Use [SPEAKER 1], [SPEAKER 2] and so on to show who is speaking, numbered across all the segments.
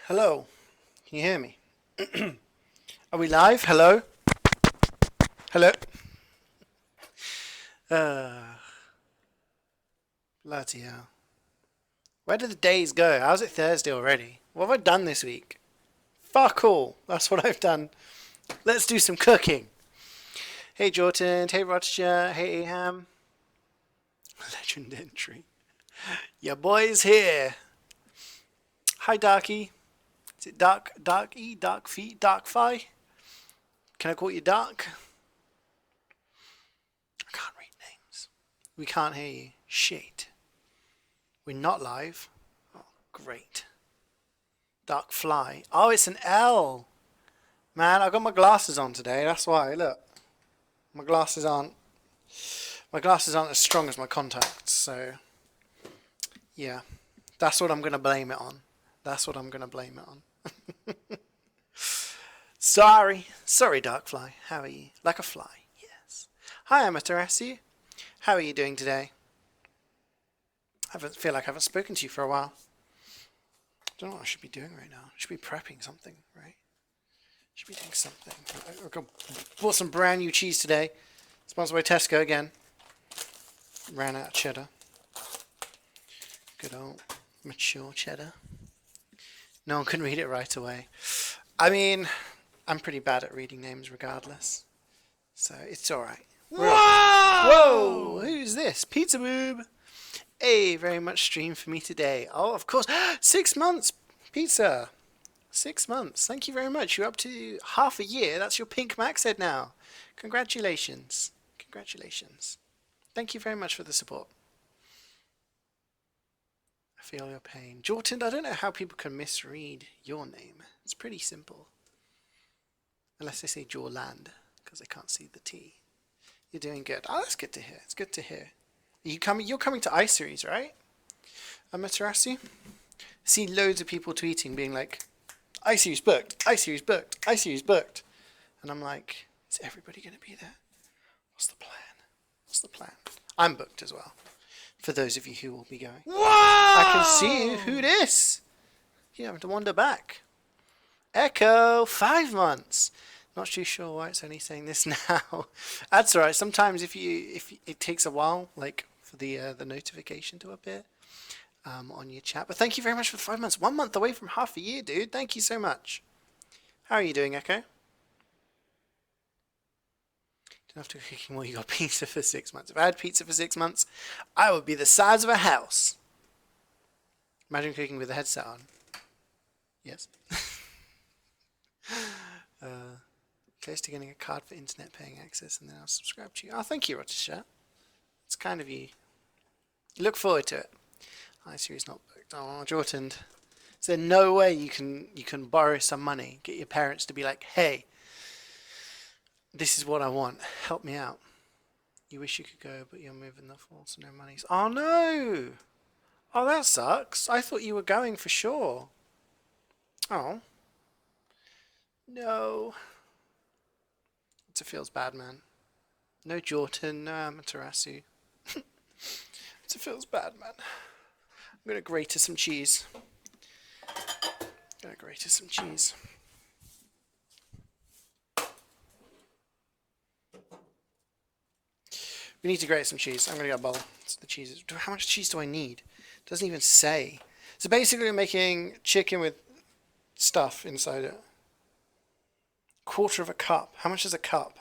[SPEAKER 1] Hello, can you hear me? Are we live? Hello? Hello? Uh, Bloody hell. Where did the days go? How's it Thursday already? What have I done this week? Fuck all. That's what I've done. Let's do some cooking. Hey Jordan, hey Roger, hey Aham. Legend entry. Your boy's here. Hi Darky. Is it Darky? Dark Feet? Darkfi? Can I call you Dark? I can't read names. We can't hear you. Shit. We're not live. Oh, great. Dark Fly. Oh, it's an L. Man, I got my glasses on today. That's why. Look, my glasses aren't as strong as my contacts. So, yeah, that's what I'm gonna blame it on. That's what I'm gonna blame it on. Sorry, Dark Fly. How are you? Like a fly. Yes. Hi, Amaterasu. How are you doing today? Feel like I haven't spoken to you for a while. Don't know what I should be doing right now. I should be prepping something, right? Should be doing something. I bought some brand new cheese today. Sponsored by Tesco again. Ran out of cheddar. Good old mature cheddar. No one can read it right away. I mean, I'm pretty bad at reading names regardless. So it's alright. Whoa! Who's this? Pizza Boob! Hey, very much stream for me today. Oh, of course. 6 months, pizza. 6 months. Thank you very much. You're up to half a year. That's your pink max head now. Congratulations. Congratulations. Thank you very much for the support. I feel your pain. Jordan, I don't know how people can misread your name. It's pretty simple. Unless they say Jorland, because they can't see the T. You're doing good. Oh, that's good to hear. It's good to hear. You're coming to iSeries, right? Amaterasu? See loads of people tweeting being like, iSeries booked, iSeries booked, iSeries booked. And I'm like, is everybody going to be there? What's the plan? What's the plan? I'm booked as well. For those of you who will be going. Whoa! I can see you. Who this? You have to wander back. Echo, 5 months. Not too sure why it's only saying this now. That's alright. Sometimes if it takes a while, like for the notification to appear on your chat. But thank you very much for the 5 months. 1 month away from half a year, dude. Thank you so much. How are you doing, Echo? Don't have to be cooking more. You got pizza for 6 months. If I had pizza for 6 months, I would be the size of a house. Imagine cooking with a headset on. Yes. Close to getting a card for internet paying access, and then I'll subscribe to you. Oh, thank you, Rotisha. It's kind of you. Look forward to it. iSeries not booked. Oh, Jordan. Is there no way you can borrow some money? Get your parents to be like, hey, this is what I want. Help me out. You wish you could go, but you're moving the fall, so no money. Oh, no. Oh, that sucks. I thought you were going for sure. Oh. No. It feels bad, man. No Jordan, no Amaterasu. It feels bad, man. I'm gonna grate some cheese. We need to grate some cheese. I'm gonna get a bowl. So the cheese is. How much cheese do I need? It doesn't even say. So basically, we're making chicken with stuff inside it. 1/4 of a cup. How much is a cup?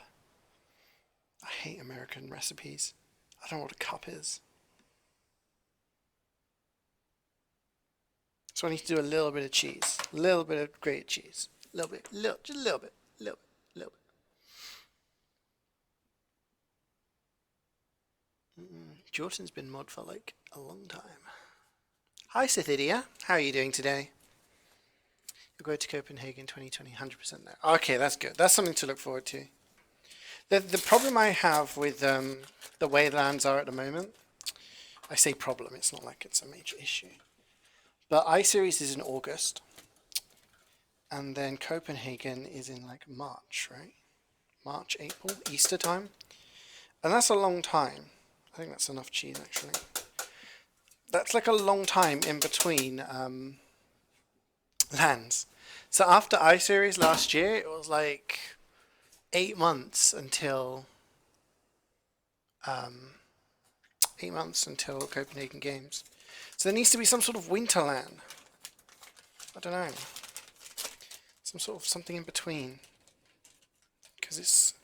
[SPEAKER 1] I hate American recipes. I don't know what a cup is. So I need to do a little bit of cheese. A little bit of grated cheese. Just a little bit. Jordan's been mod for like a long time. Hi Cythidia, how are you doing today? You'll go to Copenhagen 2020, 100% there. Okay, that's good. That's something to look forward to. The problem I have with the way lands are at the moment, I say problem, it's not like it's a major issue. But iSeries is in August, and then Copenhagen is in like March, right? March, April, Easter time. And that's a long time. I think that's enough cheese actually. That's like a long time in between lands. So after iSeries last year, it was like 8 months until 8 months until Copenhagen Games. So there needs to be some sort of winter LAN. I don't know. Some sort of something in between. Because it's...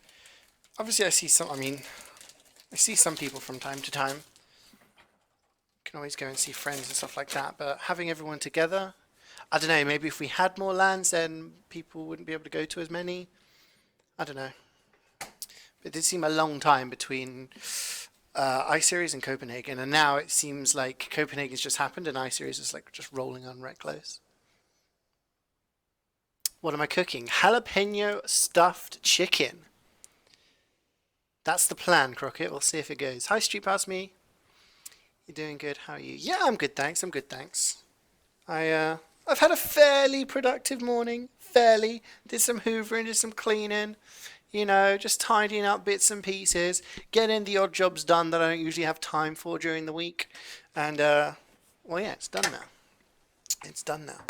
[SPEAKER 1] Obviously I see some... I see some people from time to time. Can always go and see friends and stuff like that. But having everyone together... I don't know, maybe if we had more LANs, then people wouldn't be able to go to as many. I don't know. But it did seem a long time between iSeries and Copenhagen, and now it seems like Copenhagen's just happened and iSeries is like just rolling on right close. What am I cooking? Jalapeño stuffed chicken. That's the plan, Crockett. We'll see if it goes. Hi, Street Past Me. You're doing good. How are you? Yeah, I'm good, thanks. I'm good, thanks. I've had a fairly productive morning. Fairly. Did some hoovering, did some cleaning. You know, just tidying up bits and pieces. Getting the odd jobs done that I don't usually have time for during the week. And, well, yeah, it's done now. It's done now.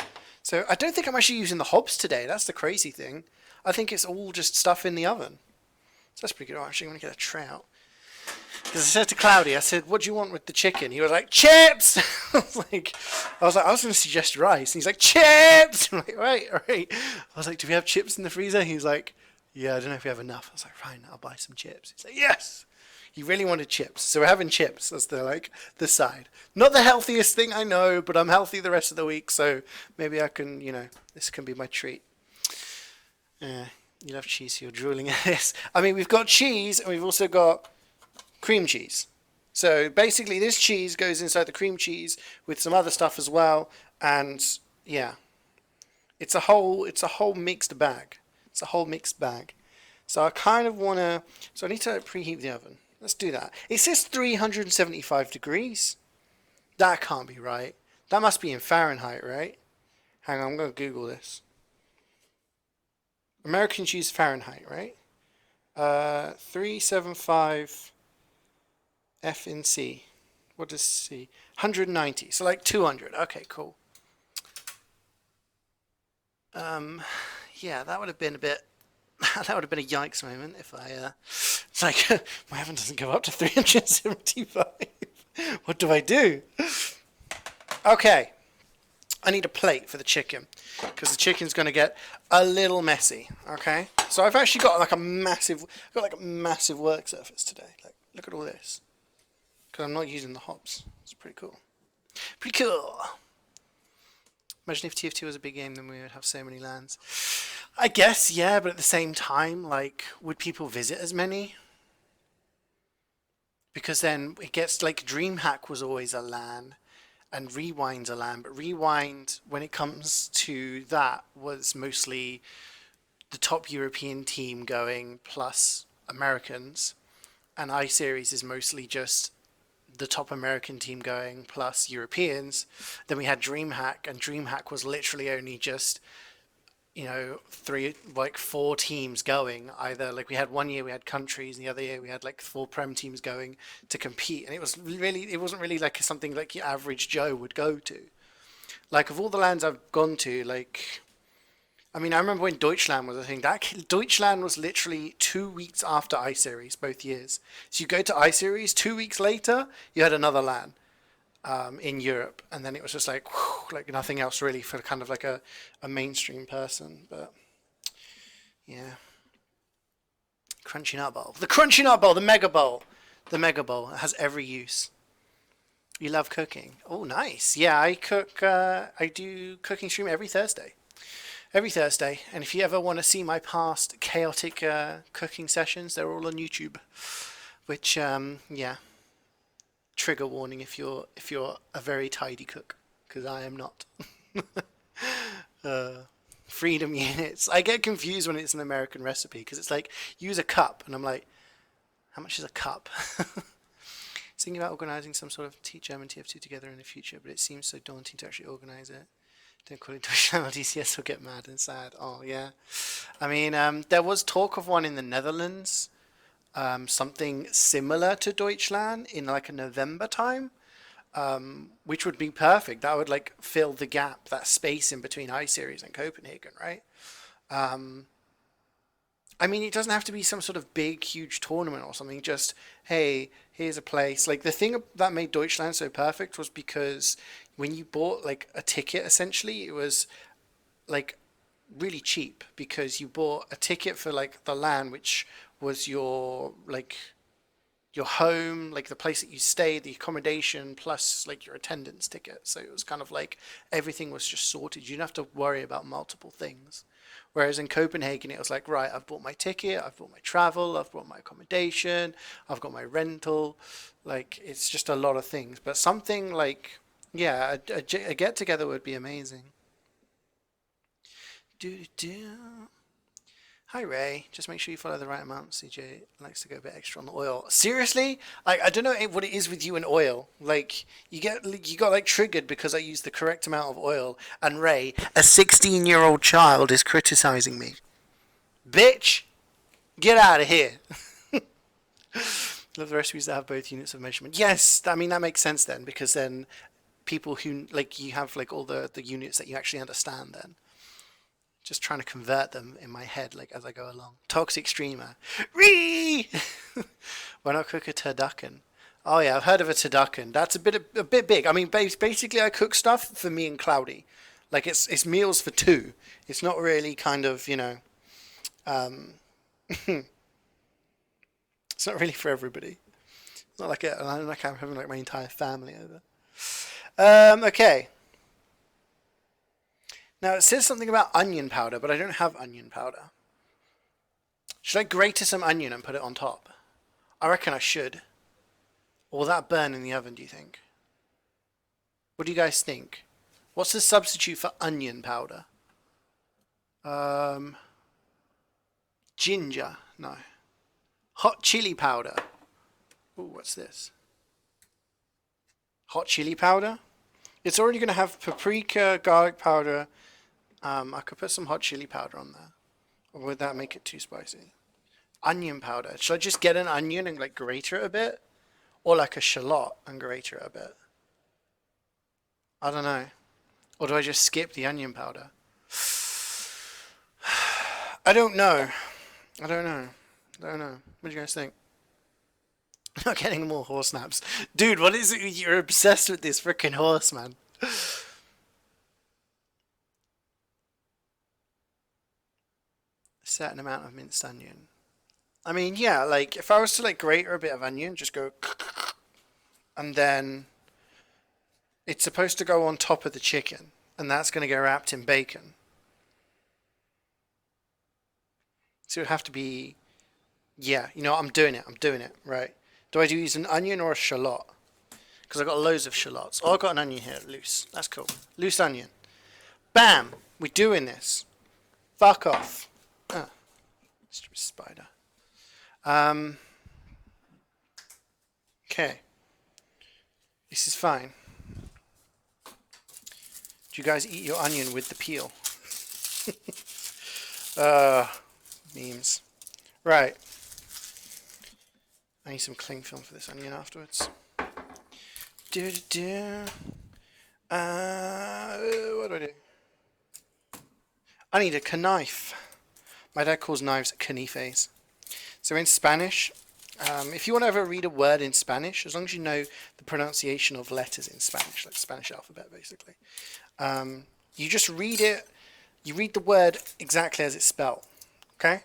[SPEAKER 1] So I don't think I'm actually using the hobs today. That's the crazy thing. I think it's all just stuff in the oven. So that's pretty good. Oh, actually, I'm going to get a tray out. Because I said to Cloudy, I said, what do you want with the chicken? He was like, chips! I was going to suggest rice. And he's like, chips! I'm like, right. I was like, do we have chips in the freezer? He's like, yeah, I don't know if we have enough. I was like, fine, I'll buy some chips. He's like, yes! He really wanted chips. So we're having chips as the side. Not the healthiest thing, I know, but I'm healthy the rest of the week. So maybe I can, this can be my treat. You love cheese, so you're drooling at this. We've got cheese and we've also got cream cheese. So basically this cheese goes inside the cream cheese with some other stuff as well, and yeah, it's a whole mixed bag. So I kind of want to, so I need to preheat the oven. Let's do that. It says 375 degrees. That can't be right. That must be in Fahrenheit, right? Hang on, I'm going to Google this. Americans use Fahrenheit, right? 375 F in C. What does C? 190. So like 200. Okay, cool. Yeah, that would have been a bit. That would have been a yikes moment if I. It's like my oven doesn't go up to 375. What do I do? Okay, I need a plate for the chicken because the chicken's going to get a little messy. Okay, so I've actually got a massive work surface today. Like, look at all this. Because I'm not using the hobs. It's pretty cool. Pretty cool. Imagine if TF2 was a big game, then we would have so many LANs. I guess, yeah, but at the same time, would people visit as many? Because then it gets, DreamHack was always a LAN, and Rewind's a LAN, but Rewind, when it comes to that, was mostly the top European team going, plus Americans, and iSeries is mostly just the top American team going plus Europeans. Then we had DreamHack, and DreamHack was literally only just 4 teams going. Either we had one year we had countries, and the other year we had 4 Prem teams going to compete, and it wasn't really something like your average Joe would go to. Of all the lands I've gone to, I remember when Deutschland was a thing. Deutschland was literally 2 weeks after iSeries, both years. So you go to iSeries, 2 weeks later, you had another LAN in Europe. And then it was just nothing else really for kind of a mainstream person. But, yeah. Crunchy Nut Bowl. The Crunchy Nut Bowl, the Mega Bowl. The Mega Bowl. It has every use. You love cooking. Oh, nice. Yeah, I do cooking stream every Thursday. And if you ever want to see my past chaotic cooking sessions, they're all on YouTube. Which, yeah, trigger warning if you're a very tidy cook, because I am not. Freedom units. I get confused when it's an American recipe because it's use a cup, and I'm like, how much is a cup? Thinking about organising some sort of German TF2 together in the future, but it seems so daunting to actually organise it. Don't call it Deutschland, DCS will get mad and sad. Oh, yeah. There was talk of one in the Netherlands, something similar to Deutschland in a November time. which would be perfect. That would like fill the gap, that space in between I-Series and Copenhagen, right? I mean, it doesn't have to be some sort of big, huge tournament or something. Just, hey, here's a place. Like, the thing that made Deutschland so perfect was because when you bought, like, a ticket, essentially, it was, like, really cheap because you bought a ticket for, like, the LAN, which was your, like, your home, like the place that you stayed, the accommodation, plus like your attendance ticket. So it was kind of like everything was just sorted. You didn't have to worry about multiple things. Whereas in Copenhagen, it was like, right, I've bought my ticket, I've bought my travel, I've bought my accommodation, I've got my rental. Like it's just a lot of things. But something like, yeah, a get together would be amazing. Do do do. Hi Ray, just make sure you follow the right amount. CeeJaey likes to go a bit extra on the oil. Seriously? I don't know what it is with you and oil. Like you got like triggered because I used the correct amount of oil and Ray, a 16-year-old child is criticizing me. Bitch, get out of here. Love the recipes that have both units of measurement. Yes, I mean that makes sense then because then people who like you have like all the units that you actually understand then. Just trying to convert them in my head, like as I go along. Toxic streamer. Ree! Why not cook a turducken? Oh yeah, I've heard of a turducken. That's a bit big. I mean, basically, I cook stuff for me and Cloudy. Like it's meals for two. It's not really kind of it's not really for everybody. It's not like I'm having like my entire family over. Okay. Now it says something about onion powder, but I don't have onion powder. Should I grate some onion and put it on top? I reckon I should. Or will that burn in the oven, do you think? What do you guys think? What's the substitute for onion powder? Ginger. No. Hot chili powder. Ooh, what's this? Hot chili powder? It's already going to have paprika, garlic powder. I could put some hot chili powder on there. Or would that make it too spicy? Onion powder. Should I just get an onion and like grate it a bit? Or like a shallot and grate it a bit? I don't know. Or do I just skip the onion powder? I don't know. I don't know. What do you guys think? I'm not getting more horse naps. Dude, what is it? You're obsessed with this freaking horse, man. A certain amount of minced onion. I mean, yeah, like if I was to like grate a bit of onion, just go and then it's supposed to go on top of the chicken and that's going to get wrapped in bacon. So it would have to be, yeah, you know, I'm doing it, right? Do I use an onion or a shallot? Because I've got loads of shallots. Oh, I've got an onion here, loose. That's cool. Loose onion. Bam! We're doing this. Fuck off. Ah, stupid spider. Okay. This is fine. Do you guys eat your onion with the peel? Memes. Right. I need some cling film for this onion afterwards. What do I do? I need a knife. My dad calls knives canifes. So in Spanish, if you want to ever read a word in Spanish, as long as you know the pronunciation of letters in Spanish, like Spanish alphabet basically, you just read it, you read the word exactly as it's spelled, okay?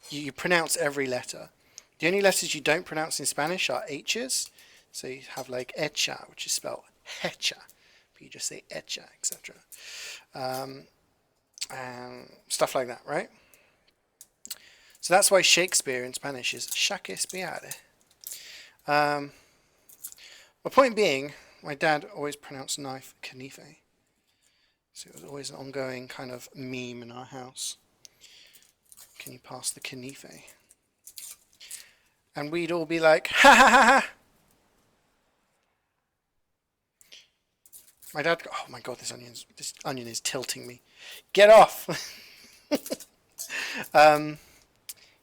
[SPEAKER 1] You pronounce every letter. The only letters you don't pronounce in Spanish are H's, so you have like hecha, which is spelled hecha, but you just say hecha, etc. And stuff like that, right? So that's why Shakespeare in Spanish is Shakespeare. My point being, my dad always pronounced knife canife. So it was always an ongoing kind of meme in our house. Can you pass the canife? And we'd all be like, ha ha ha ha! My dad, oh my god, this onion is tilting me. Get off!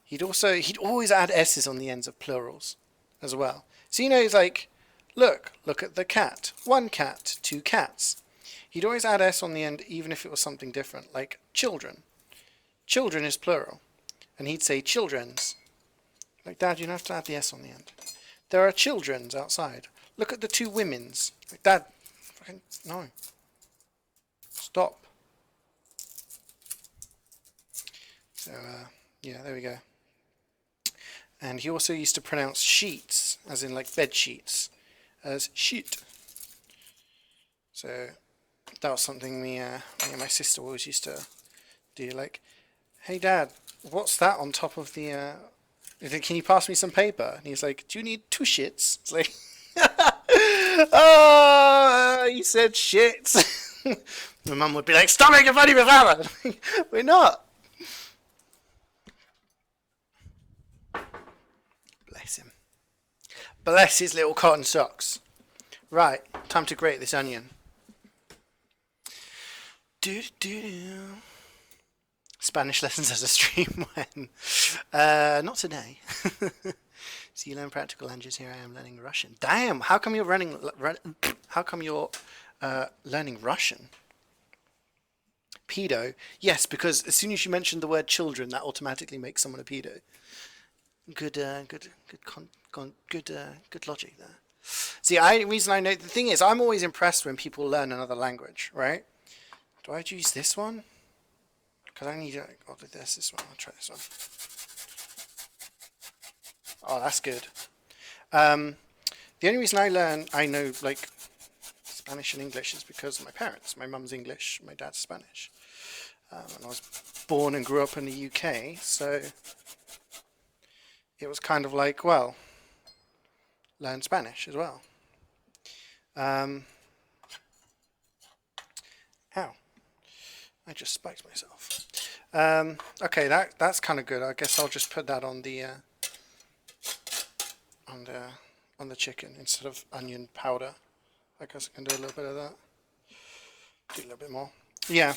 [SPEAKER 1] He'd always add S's on the ends of plurals as well. So, you know, it's like, Look at the cat. One cat, two cats. He'd always add S on the end even if it was something different, like children. Children is plural. And he'd say children's. Like, Dad, you don't have to add the S on the end. There are children's outside. Look at the two women's. Like, Dad, fucking, no. Stop. So, yeah, there we go. And he also used to pronounce sheets, as in like bed sheets, as sheet. So that was something me and my sister always used to do. Like, hey Dad, what's that on top of the? Can you pass me some paper? And he's like, do you need two shits? It's like, oh, he said shits. My mum would be like, stop making fun of your father. We're not. Bless him. Bless his little cotton socks. Right, time to grate this onion. Spanish lessons as a stream when? Not today. So you learn practical languages. Here I am learning Russian. Damn! How come you're learning Russian? Pedo? Yes, because as soon as you mention the word children, that automatically makes someone a pedo. Good logic there. See, reason I know, the thing is, I'm always impressed when people learn another language, right? Do I use this one? Because I need, I'll do this one, I'll try this one. Oh, that's good. The only reason I know, like, Spanish and English is because of my parents. My mum's English, my dad's Spanish. And I was born and grew up in the UK, so it was kind of like, well, learn Spanish as well. Ow. I just spiked myself. Okay, that's kind of good. I guess I'll just put that on the chicken instead of onion powder. I guess I can do a little bit of that. Do a little bit more. Yeah.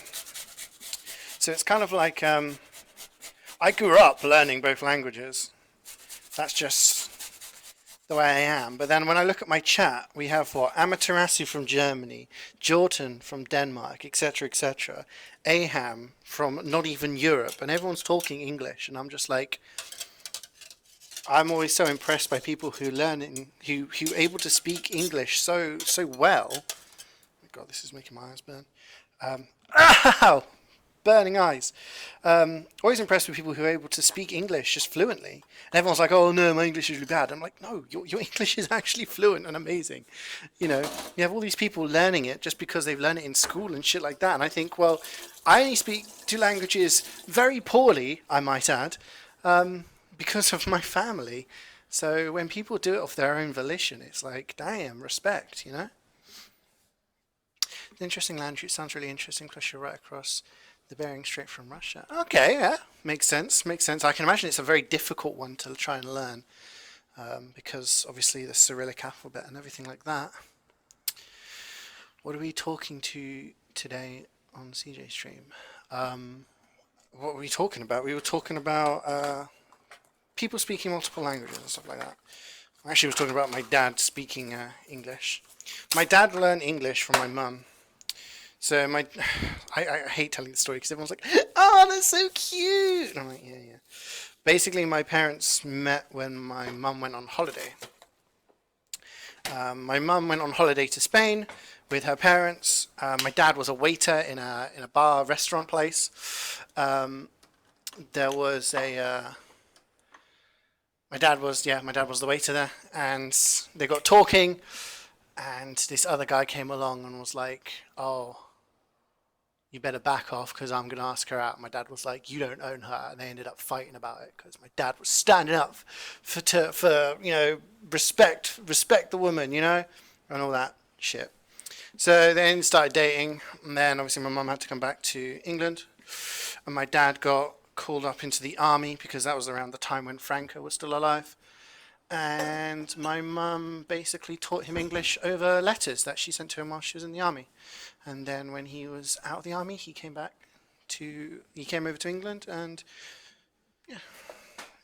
[SPEAKER 1] So it's kind of like I grew up learning both languages. That's just the way I am. But then when I look at my chat, we have what? Amaterasu from Germany, Jordan from Denmark, etc., etc. Aham from not even Europe, and everyone's talking English, and I'm just like, I'm always so impressed by people who who able to speak English so well. Oh my God, this is making my eyes burn. Ow! Burning eyes. Always impressed with people who are able to speak English just fluently. And everyone's like, oh no, my English is really bad. I'm like, no, your English is actually fluent and amazing. You know, you have all these people learning it just because they've learned it in school and shit like that. And I think, well, I only speak two languages very poorly, I might add, because of my family. So when people do it off their own volition, it's like, damn, respect, you know? The interesting language, it sounds really interesting, plus you're right across the Bering Strait from Russia. Okay, yeah, makes sense. I can imagine it's a very difficult one to try and learn because obviously the Cyrillic alphabet and everything like that. What are we talking to today on CeeJaey stream? What were we talking about? We were talking about people speaking multiple languages and stuff like that. I actually was talking about my dad speaking English. My dad learned English from my mum. So I hate telling the story because everyone's like, oh, that's so cute. And I'm like, yeah. Basically, my parents met when my mum went on holiday. My mum went on holiday to Spain with her parents. My dad was a waiter in a bar restaurant place. There was my dad was the waiter there, and they got talking, and this other guy came along and was like, oh, you better back off because I'm going to ask her out. My dad was like, you don't own her. And they ended up fighting about it because my dad was standing up for you know, respect the woman, you know, and all that shit. So they started dating, and then obviously my mum had to come back to England, and my dad got called up into the army because that was around the time when Franco was still alive. And my mum basically taught him English over letters that she sent to him while she was in the army. And then when he was out of the army, he came over to England, and yeah,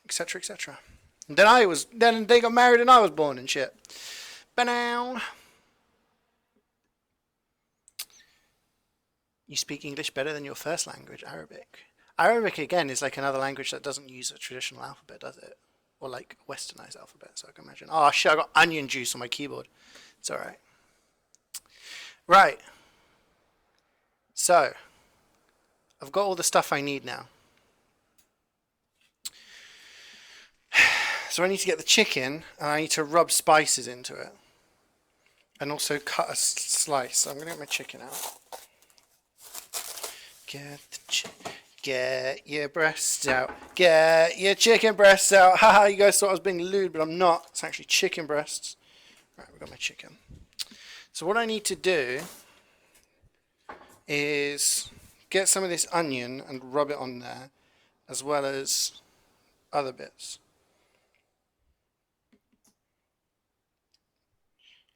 [SPEAKER 1] etc., etc. And then they got married and I was born and shit. Ba-down. You speak English better than your first language, Arabic. Arabic, again, is like another language that doesn't use a traditional alphabet, does it? Or like a westernized alphabet, so I can imagine. Oh shit, I got onion juice on my keyboard. It's alright. Right. So, I've got all the stuff I need now. So I need to get the chicken, and I need to rub spices into it. And also cut a slice. So I'm going to get my chicken out. Get your breasts out. Get your chicken breasts out. Haha, you guys thought I was being lewd, but I'm not. It's actually chicken breasts. Right, we've got my chicken. So what I need to do is get some of this onion and rub it on there, as well as other bits.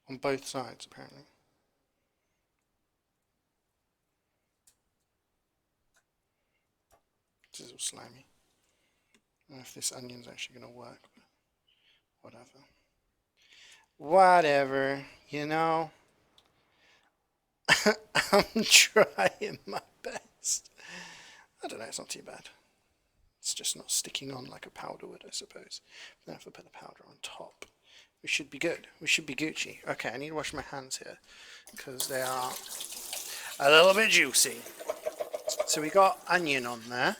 [SPEAKER 1] On both sides, apparently. This is all slimy. I don't know if this onion's actually going to work, but whatever. Whatever, you know. I'm trying my best. I don't know, it's not too bad. It's just not sticking on like a powder would, I suppose. Then if I put the powder on top, we should be good. We should be Gucci. Okay, I need to wash my hands here because they are a little bit juicy. So we got onion on there.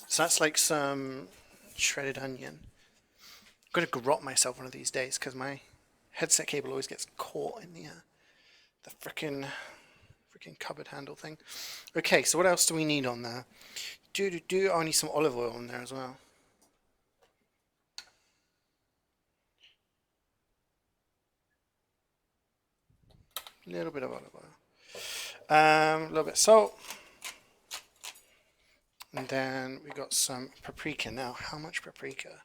[SPEAKER 1] So that's like some shredded onion. I'm going to garrot myself one of these days because my headset cable always gets caught in the frickin' cupboard handle thing. Okay, so what else do we need on there? Oh, I need some olive oil on there as well. A little bit of olive oil. A little bit of salt. And then we got some paprika. Now, how much paprika?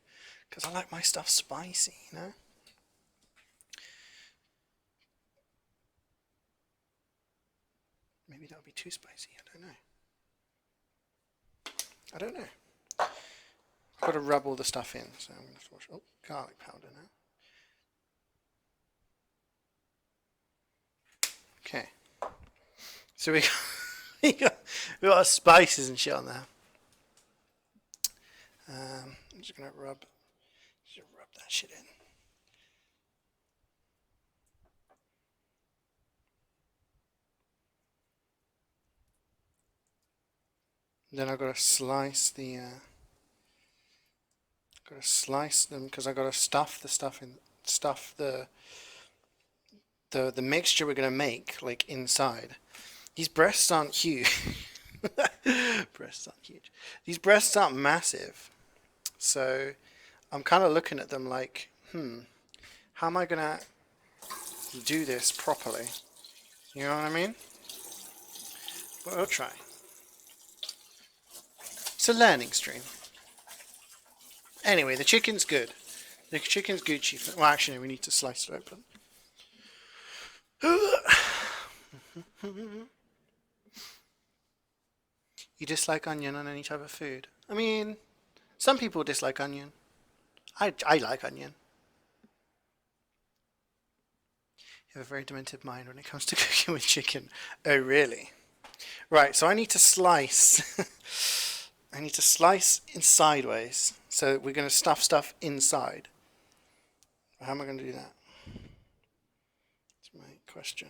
[SPEAKER 1] Because I like my stuff spicy, you know? Maybe that'll be too spicy. I don't know. I've got to rub all the stuff in, so I'm going to have to wash. Oh, garlic powder now. Okay. So we got spices and shit on there. I'm just going to rub that shit in. Then I've got to slice them because I've got to stuff the mixture we're gonna make like inside. These breasts aren't huge. These breasts aren't massive, so I'm kind of looking at them like, how am I gonna do this properly? You know what I mean? But we'll try. It's a learning stream. Anyway, the chicken's good. The chicken's Gucci. Well, actually, we need to slice it open. You dislike onion on any type of food? I mean, some people dislike onion. I like onion. You have a very demented mind when it comes to cooking with chicken. Oh, really? Right, so I need to slice. I need to slice in sideways. So we're going to stuff inside. How am I going to do that? That's my question.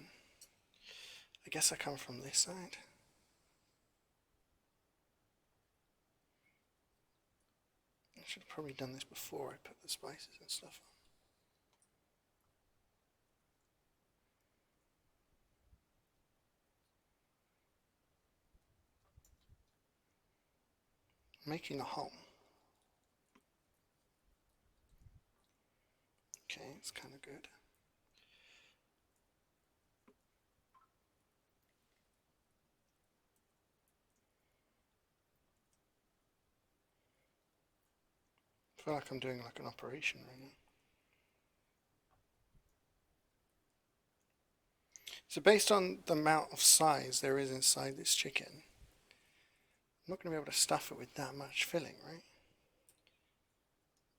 [SPEAKER 1] I guess I come from this side. I should have probably done this before I put the spices and stuff on. Making a hole. Okay, it's kind of good. I feel like I'm doing like an operation right now. So based on the amount of size there is inside this chicken, I'm not going to be able to stuff it with that much filling, right?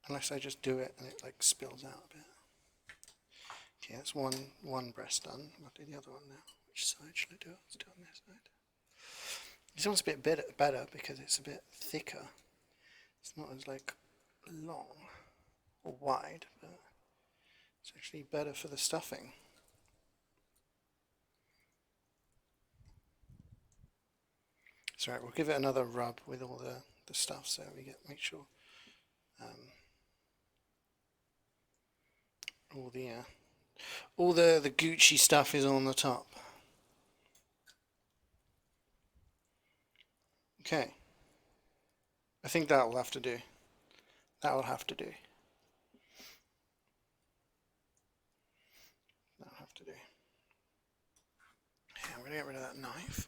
[SPEAKER 1] Unless I just do it and it like spills out a bit. Okay, that's one breast done. I'll do the other one now. Which side should I do? Let's do it on this side. This one's a bit better because it's a bit thicker. It's not as like long or wide, but it's actually better for the stuffing. That's right. We'll give it another rub with all the stuff so we make sure all the Gucci stuff is on the top. Okay. I think that will have to do. That will have to do. That'll have to do. Yeah, I'm going to get rid of that knife.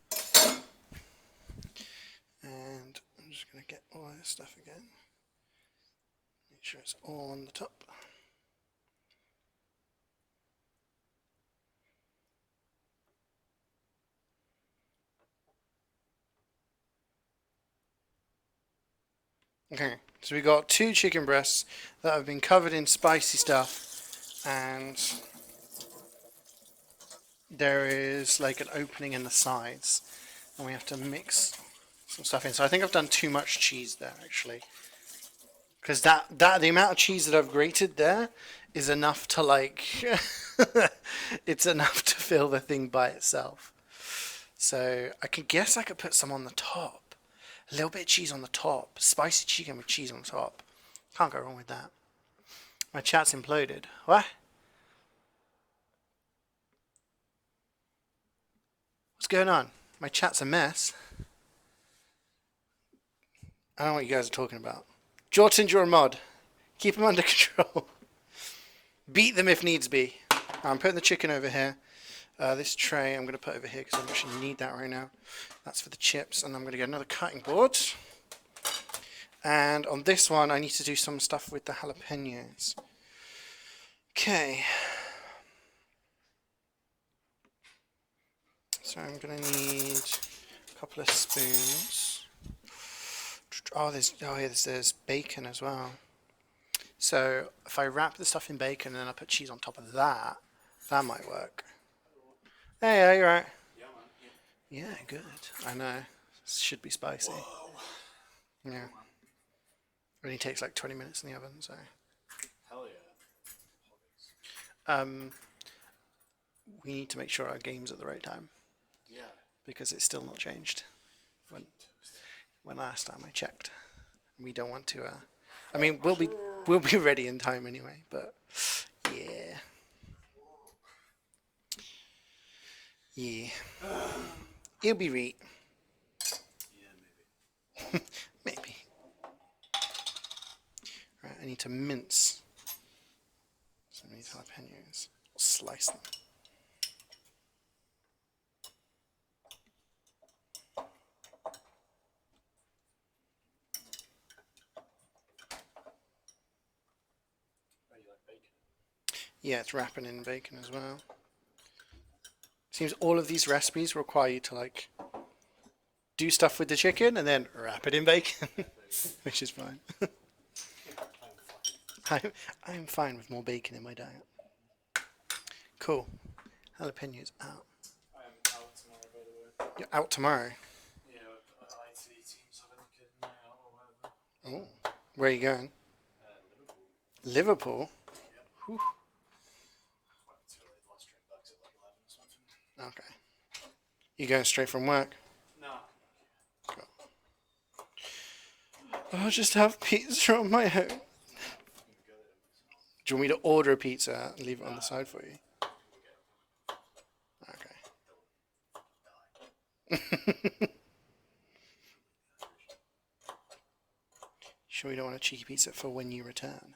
[SPEAKER 1] And I'm just going to get all this stuff again. Make sure it's all on the top. Okay, so we got 2 chicken breasts that have been covered in spicy stuff, and there is like an opening in the sides, and we have to mix some stuff in. So I think I've done too much cheese there actually, because the amount of cheese that I've grated there is enough to like it's enough to fill the thing by itself. So I guess I could put some on the top. A little bit of cheese on the top. Spicy chicken with cheese on the top. Can't go wrong with that. My chat's imploded. What? What's going on? My chat's a mess. I don't know what you guys are talking about. Jordan's your mod. Keep them under control. Beat them if needs be. I'm putting the chicken over here. This tray I'm going to put over here because I actually need that right now. That's for the chips, and I'm going to get another cutting board. And on this one I need to do some stuff with the jalapenos. Okay. So I'm going to need a couple of spoons. Oh, there's bacon as well. So if I wrap the stuff in bacon and then I put cheese on top of that, that might work. Hey, are you right? Yeah, man. Yeah, good. I know. This should be spicy. Whoa. Yeah. It only takes like 20 minutes in the oven, so.
[SPEAKER 2] Hell yeah.
[SPEAKER 1] We need to make sure our game's at the right time.
[SPEAKER 2] Yeah.
[SPEAKER 1] Because it's still not changed. When last time I checked. We don't want to. I mean, we'll be ready in time anyway, but yeah. Yeah. It'll be right.
[SPEAKER 2] Yeah, maybe.
[SPEAKER 1] Maybe. Right, I need to mince some of these jalapenos. Slice them.
[SPEAKER 2] Oh, you like bacon?
[SPEAKER 1] Yeah, it's wrapping in bacon as well. Seems all of these recipes require you to like do stuff with the chicken and then wrap it in bacon, which is fine. I'm fine with more bacon in my diet. Cool. Jalapenos out.
[SPEAKER 2] I am out tomorrow, by the way.
[SPEAKER 1] You're out tomorrow?
[SPEAKER 2] Yeah, IT teams have a kid night out or whatever.
[SPEAKER 1] Oh, where are you going?
[SPEAKER 2] Liverpool.
[SPEAKER 1] Liverpool?
[SPEAKER 2] Yep.
[SPEAKER 1] Whew.
[SPEAKER 2] Went to the last drink bags at like 11 or something.
[SPEAKER 1] Okay. You going straight from work?
[SPEAKER 2] No.
[SPEAKER 1] Cool. I'll just have pizza on my own. Do you want me to order a pizza and leave it on the side for you? Okay. Sure you don't want a cheeky pizza for when you return?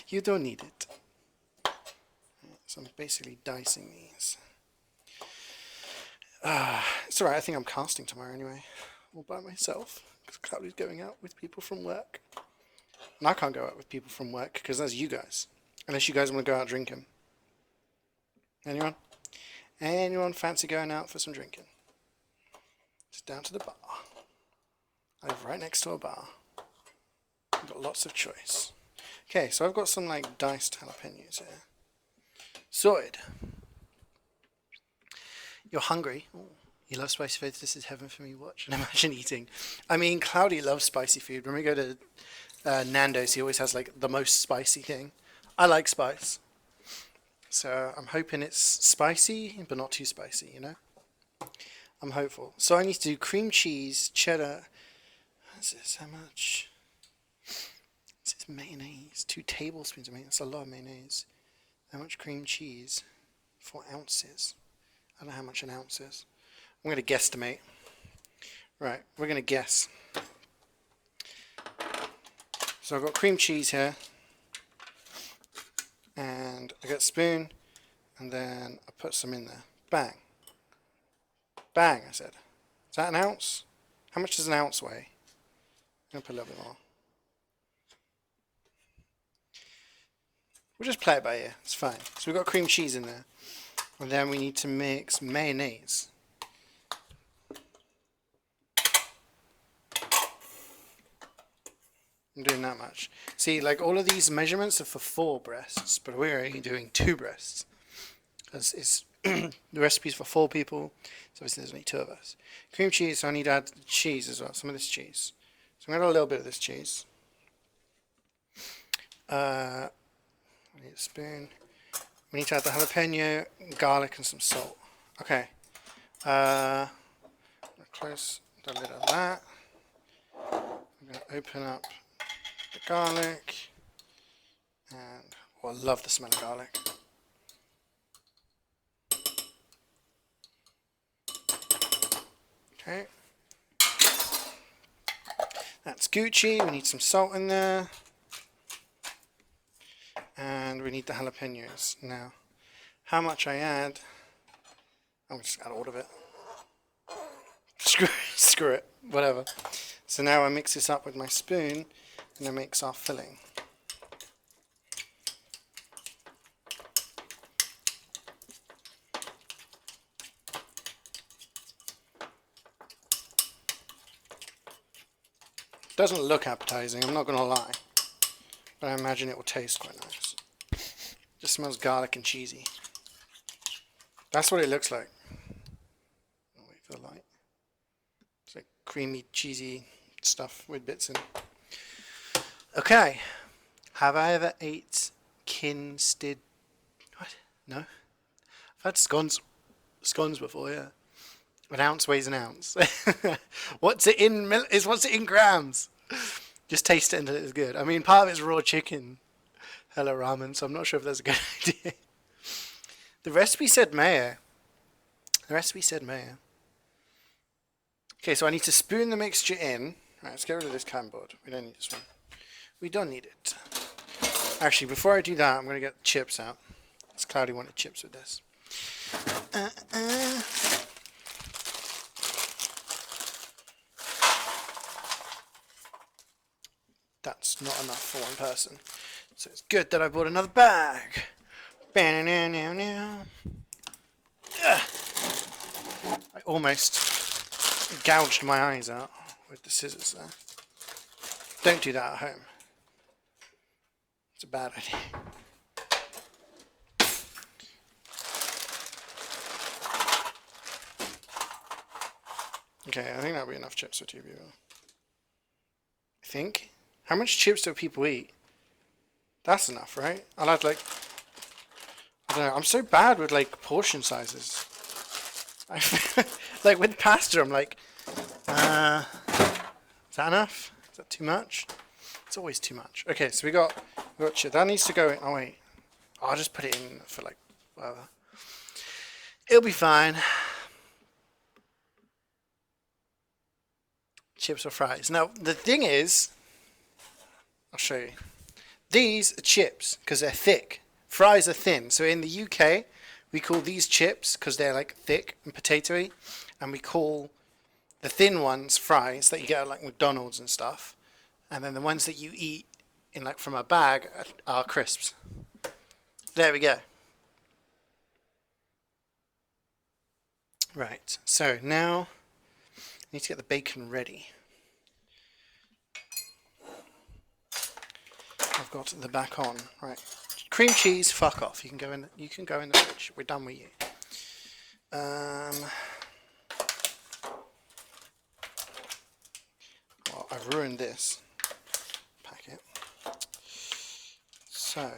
[SPEAKER 1] You don't need it. So I'm basically dicing these. It's alright, I think I'm casting tomorrow anyway. All by myself. Because Cloudy's going out with people from work. And I can't go out with people from work because that's you guys. Unless you guys want to go out drinking. Anyone? Anyone fancy going out for some drinking? Just down to the bar. I live right next to a bar. I've got lots of choice. Okay, so I've got some like diced jalapenos here. Sorted. You're hungry. Ooh, you love spicy food. This is heaven for me. Watch and imagine eating. I mean, Cloudy loves spicy food. When we go to Nando's, he always has like the most spicy thing. I like spice. So I'm hoping it's spicy, but not too spicy, you know? I'm hopeful. So I need to do cream cheese, cheddar. What's this? How much? This is mayonnaise. 2 tablespoons of mayonnaise. That's a lot of mayonnaise. How much cream cheese? 4 ounces. I don't know how much an ounce is. I'm going to guesstimate. Right, we're going to guess. So I've got cream cheese here. And I got a spoon. And then I put some in there. Bang. Bang, I said. Is that an ounce? How much does an ounce weigh? I'm going to put a little bit more. We'll just play it by ear. It's fine. So we've got cream cheese in there. And then we need to mix mayonnaise. I'm doing that much. See, like all of these measurements are for 4 breasts, but we're only doing 2 breasts. Because it's the recipe's for 4 people, so obviously there's only 2 of us. Cream cheese, so I need to add cheese as well, some of this cheese. So I'm going to add a little bit of this cheese. I need a spoon. We need to add the jalapeno, garlic, and some salt. Okay. Close the lid of that. I'm going to open up the garlic. And oh, I love the smell of garlic. Okay. That's Gucci. We need some salt in there. And we need the jalapenos. Now, how much I add, I'm just add all of it. Screw it, whatever. So now I mix this up with my spoon and I mix our filling. Doesn't look appetizing, I'm not going to lie. But I imagine it will taste quite nice. Just smells garlic and cheesy. That's what it looks like. I'll wait for the light. It's like creamy, cheesy stuff with bits in it. Okay. Have I ever ate Kinstead? What? No? I've had scones before, yeah. An ounce weighs an ounce. What's it in what's it in grams? Just taste it until it's good. I mean, part of it's raw chicken. Hello ramen, so I'm not sure if that's a good idea. The recipe said mayo. Okay, so I need to spoon the mixture in. Right, let's get rid of this cardboard. We don't need this one. We don't need it. Actually, before I do that, I'm going to get the chips out. Because Cloudy wanted chips with this. That's not enough for one person. So it's good that I bought another bag. I almost gouged my eyes out with the scissors there. Don't do that at home. It's a bad idea. Okay, I think that'll be enough chips for 2 people. I think. How much chips do people eat? That's enough, right? I'll add like, I don't know, I'm so bad with like portion sizes. Like with pasta, I'm like, is that enough? Is that too much? It's always too much. Okay, so we got chips. That needs to go in. Oh wait, I'll just put it in for like whatever. It'll be fine. Chips or fries. Now the thing is, I'll show you. These are chips because they're thick. Fries are thin. So in the UK, we call these chips because they're like thick and potatoey, and we call the thin ones fries that you get at like McDonald's and stuff, and then the ones that you eat in like from a bag are crisps. There we go. Right. So now I need to get the bacon ready. I've got the back on. Right. Cream cheese, fuck off. You can go in the fridge. We're done with you. Well, I've ruined this packet. So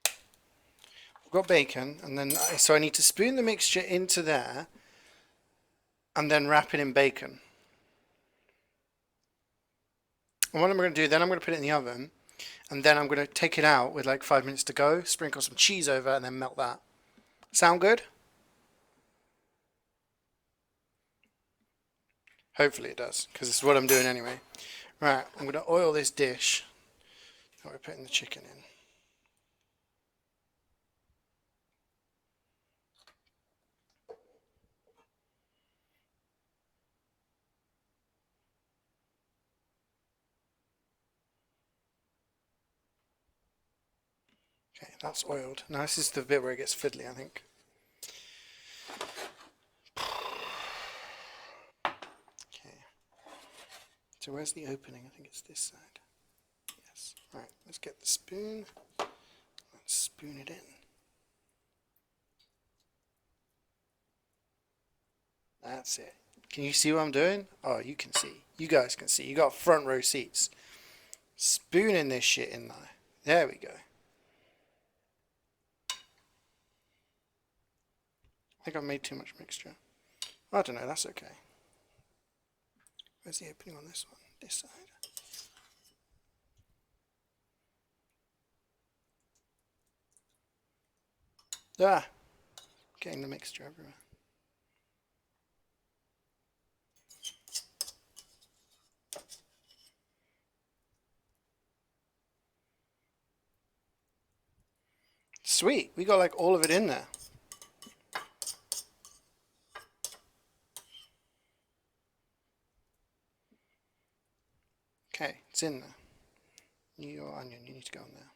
[SPEAKER 1] I've got bacon, and then so I need to spoon the mixture into there and then wrap it in bacon. And what I'm going to do then, I'm going to put it in the oven, and then I'm going to take it out with like 5 minutes to go, sprinkle some cheese over, and then melt that. Sound good? Hopefully it does, because this is what I'm doing anyway. Right, I'm going to oil this dish that we're putting the chicken in. Okay, that's oiled. Now this is the bit where it gets fiddly, I think. Okay. So where's the opening? I think it's this side. Yes. Right, let's get the spoon. Let's spoon it in. That's it. Can you see what I'm doing? Oh, you can see. You guys can see. You got front row seats. Spooning this shit in there. There we go. I think I've made too much mixture. I don't know, that's okay. Where's the opening on this one? This side. Ah! Getting the mixture everywhere. Sweet, we got like all of it in there. Okay, it's in there. Your onion, you need to go in there.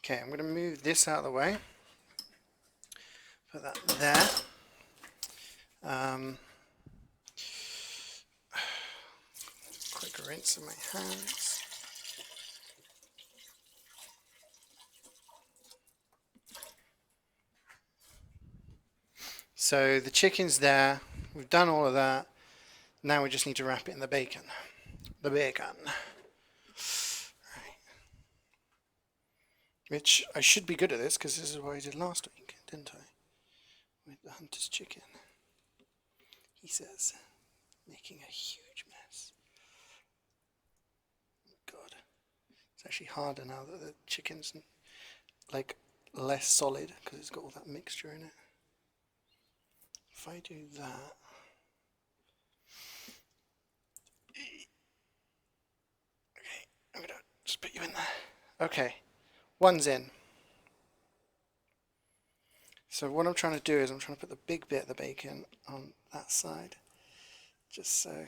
[SPEAKER 1] Okay, I'm going to move this out of the way. Put that there. Quick rinse of my hands. So the chicken's there. We've done all of that. Now we just need to wrap it in the bacon. The bacon. Right. Which I should be good at this because this is what I did last week, didn't I? With the hunter's chicken. He says, making a huge mess. God. It's actually harder now that the chicken's like less solid because it's got all that mixture in it. If I do that, okay, I'm gonna just put you in there. Okay, one's in. So what I'm trying to do is I'm trying to put the big bit of the bacon on that side, just so it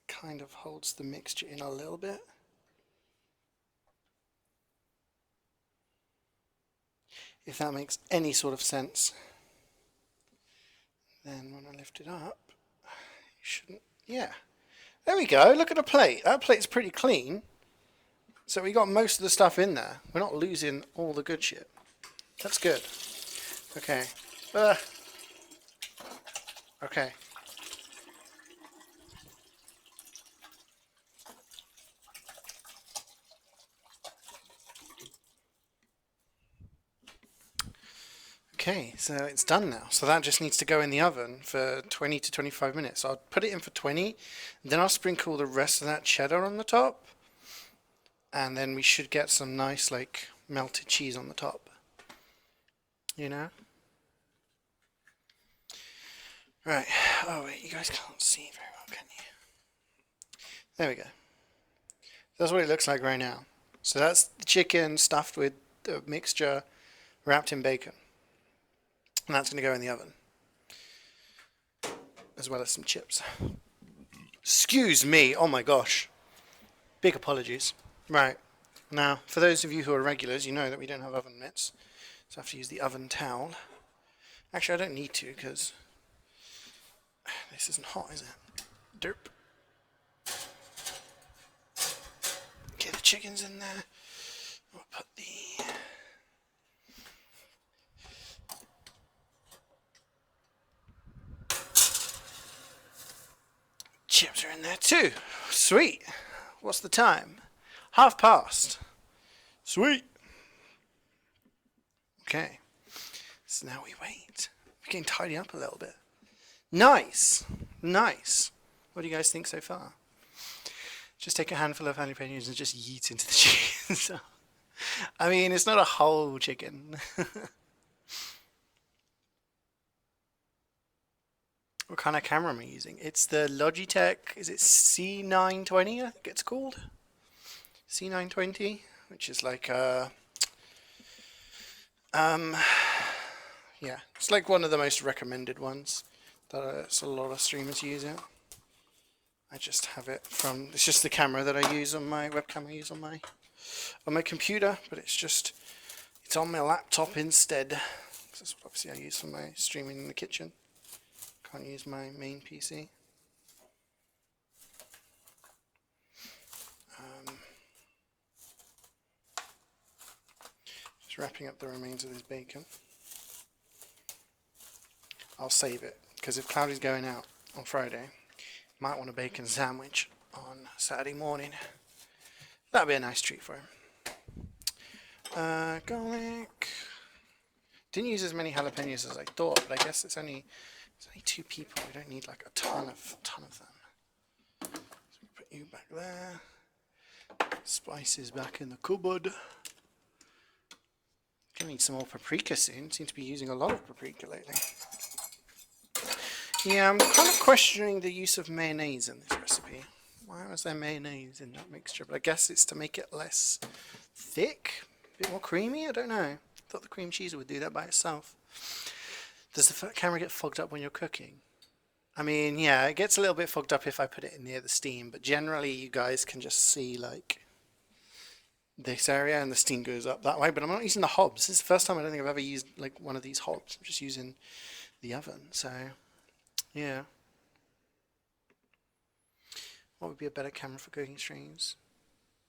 [SPEAKER 1] kind of holds the mixture in a little bit. If that makes any sort of sense. Then when I lift it up, you shouldn't, yeah. There we go, look at the plate. That plate's pretty clean. So we got most of the stuff in there. We're not losing all the good shit. That's good. Okay. Okay. Okay, so it's done now. So that just needs to go in the oven for 20 to 25 minutes. So I'll put it in for 20, then I'll sprinkle the rest of that cheddar on the top. And then we should get some nice, like, melted cheese on the top. You know? Right. Oh, wait, you guys can't see very well, can you? There we go. That's what it looks like right now. So that's the chicken stuffed with the mixture wrapped in bacon. And that's going to go in the oven. As well as some chips. Excuse me. Oh my gosh. Big apologies. Right. Now, for those of you who are regulars, you know that we don't have oven mitts. So I have to use the oven towel. Actually, I don't need to because this isn't hot, is it? Derp. Get the chickens in there. We'll put the chips are in there too. Sweet. What's the time? past. Sweet. Okay. So now we wait. We can tidy up a little bit. Nice. Nice. What do you guys think so far? Just take a handful of jalapenos and just yeet into the chicken. So, I mean, it's not a whole chicken. What kind of camera am I using? It's the Logitech, is it C920, I think it's called? C920, which is like a... yeah, it's like one of the most recommended ones that a lot of streamers use it. I just have it from, it's just the camera that I use on my webcam I use on my computer, but it's on my laptop instead. This is what obviously I use for my streaming in the kitchen. Can't use my main PC. Just wrapping up the remains of this bacon. I'll save it, because if Cloudy's going out on Friday, might want a bacon sandwich on Saturday morning. That'd be a nice treat for him. Garlic. Didn't use as many jalapenos as I thought, but I guess it's only 2 people. We don't need like a ton of them. So we put you back there. Spices back in the cupboard. Gonna need some more paprika soon. Seem to be using a lot of paprika lately. Yeah, I'm kind of questioning the use of mayonnaise in this recipe. Why was there mayonnaise in that mixture? But I guess it's to make it less thick, a bit more creamy. I don't know. I thought the cream cheese would do that by itself. Does the camera get fogged up when you're cooking? I mean, yeah, it gets a little bit fogged up if I put it near the steam, but generally you guys can just see like this area and the steam goes up that way. But I'm not using the hobs. This is the first time I don't think I've ever used like one of these hobs. I'm just using the oven. So yeah. What would be a better camera for cooking streams?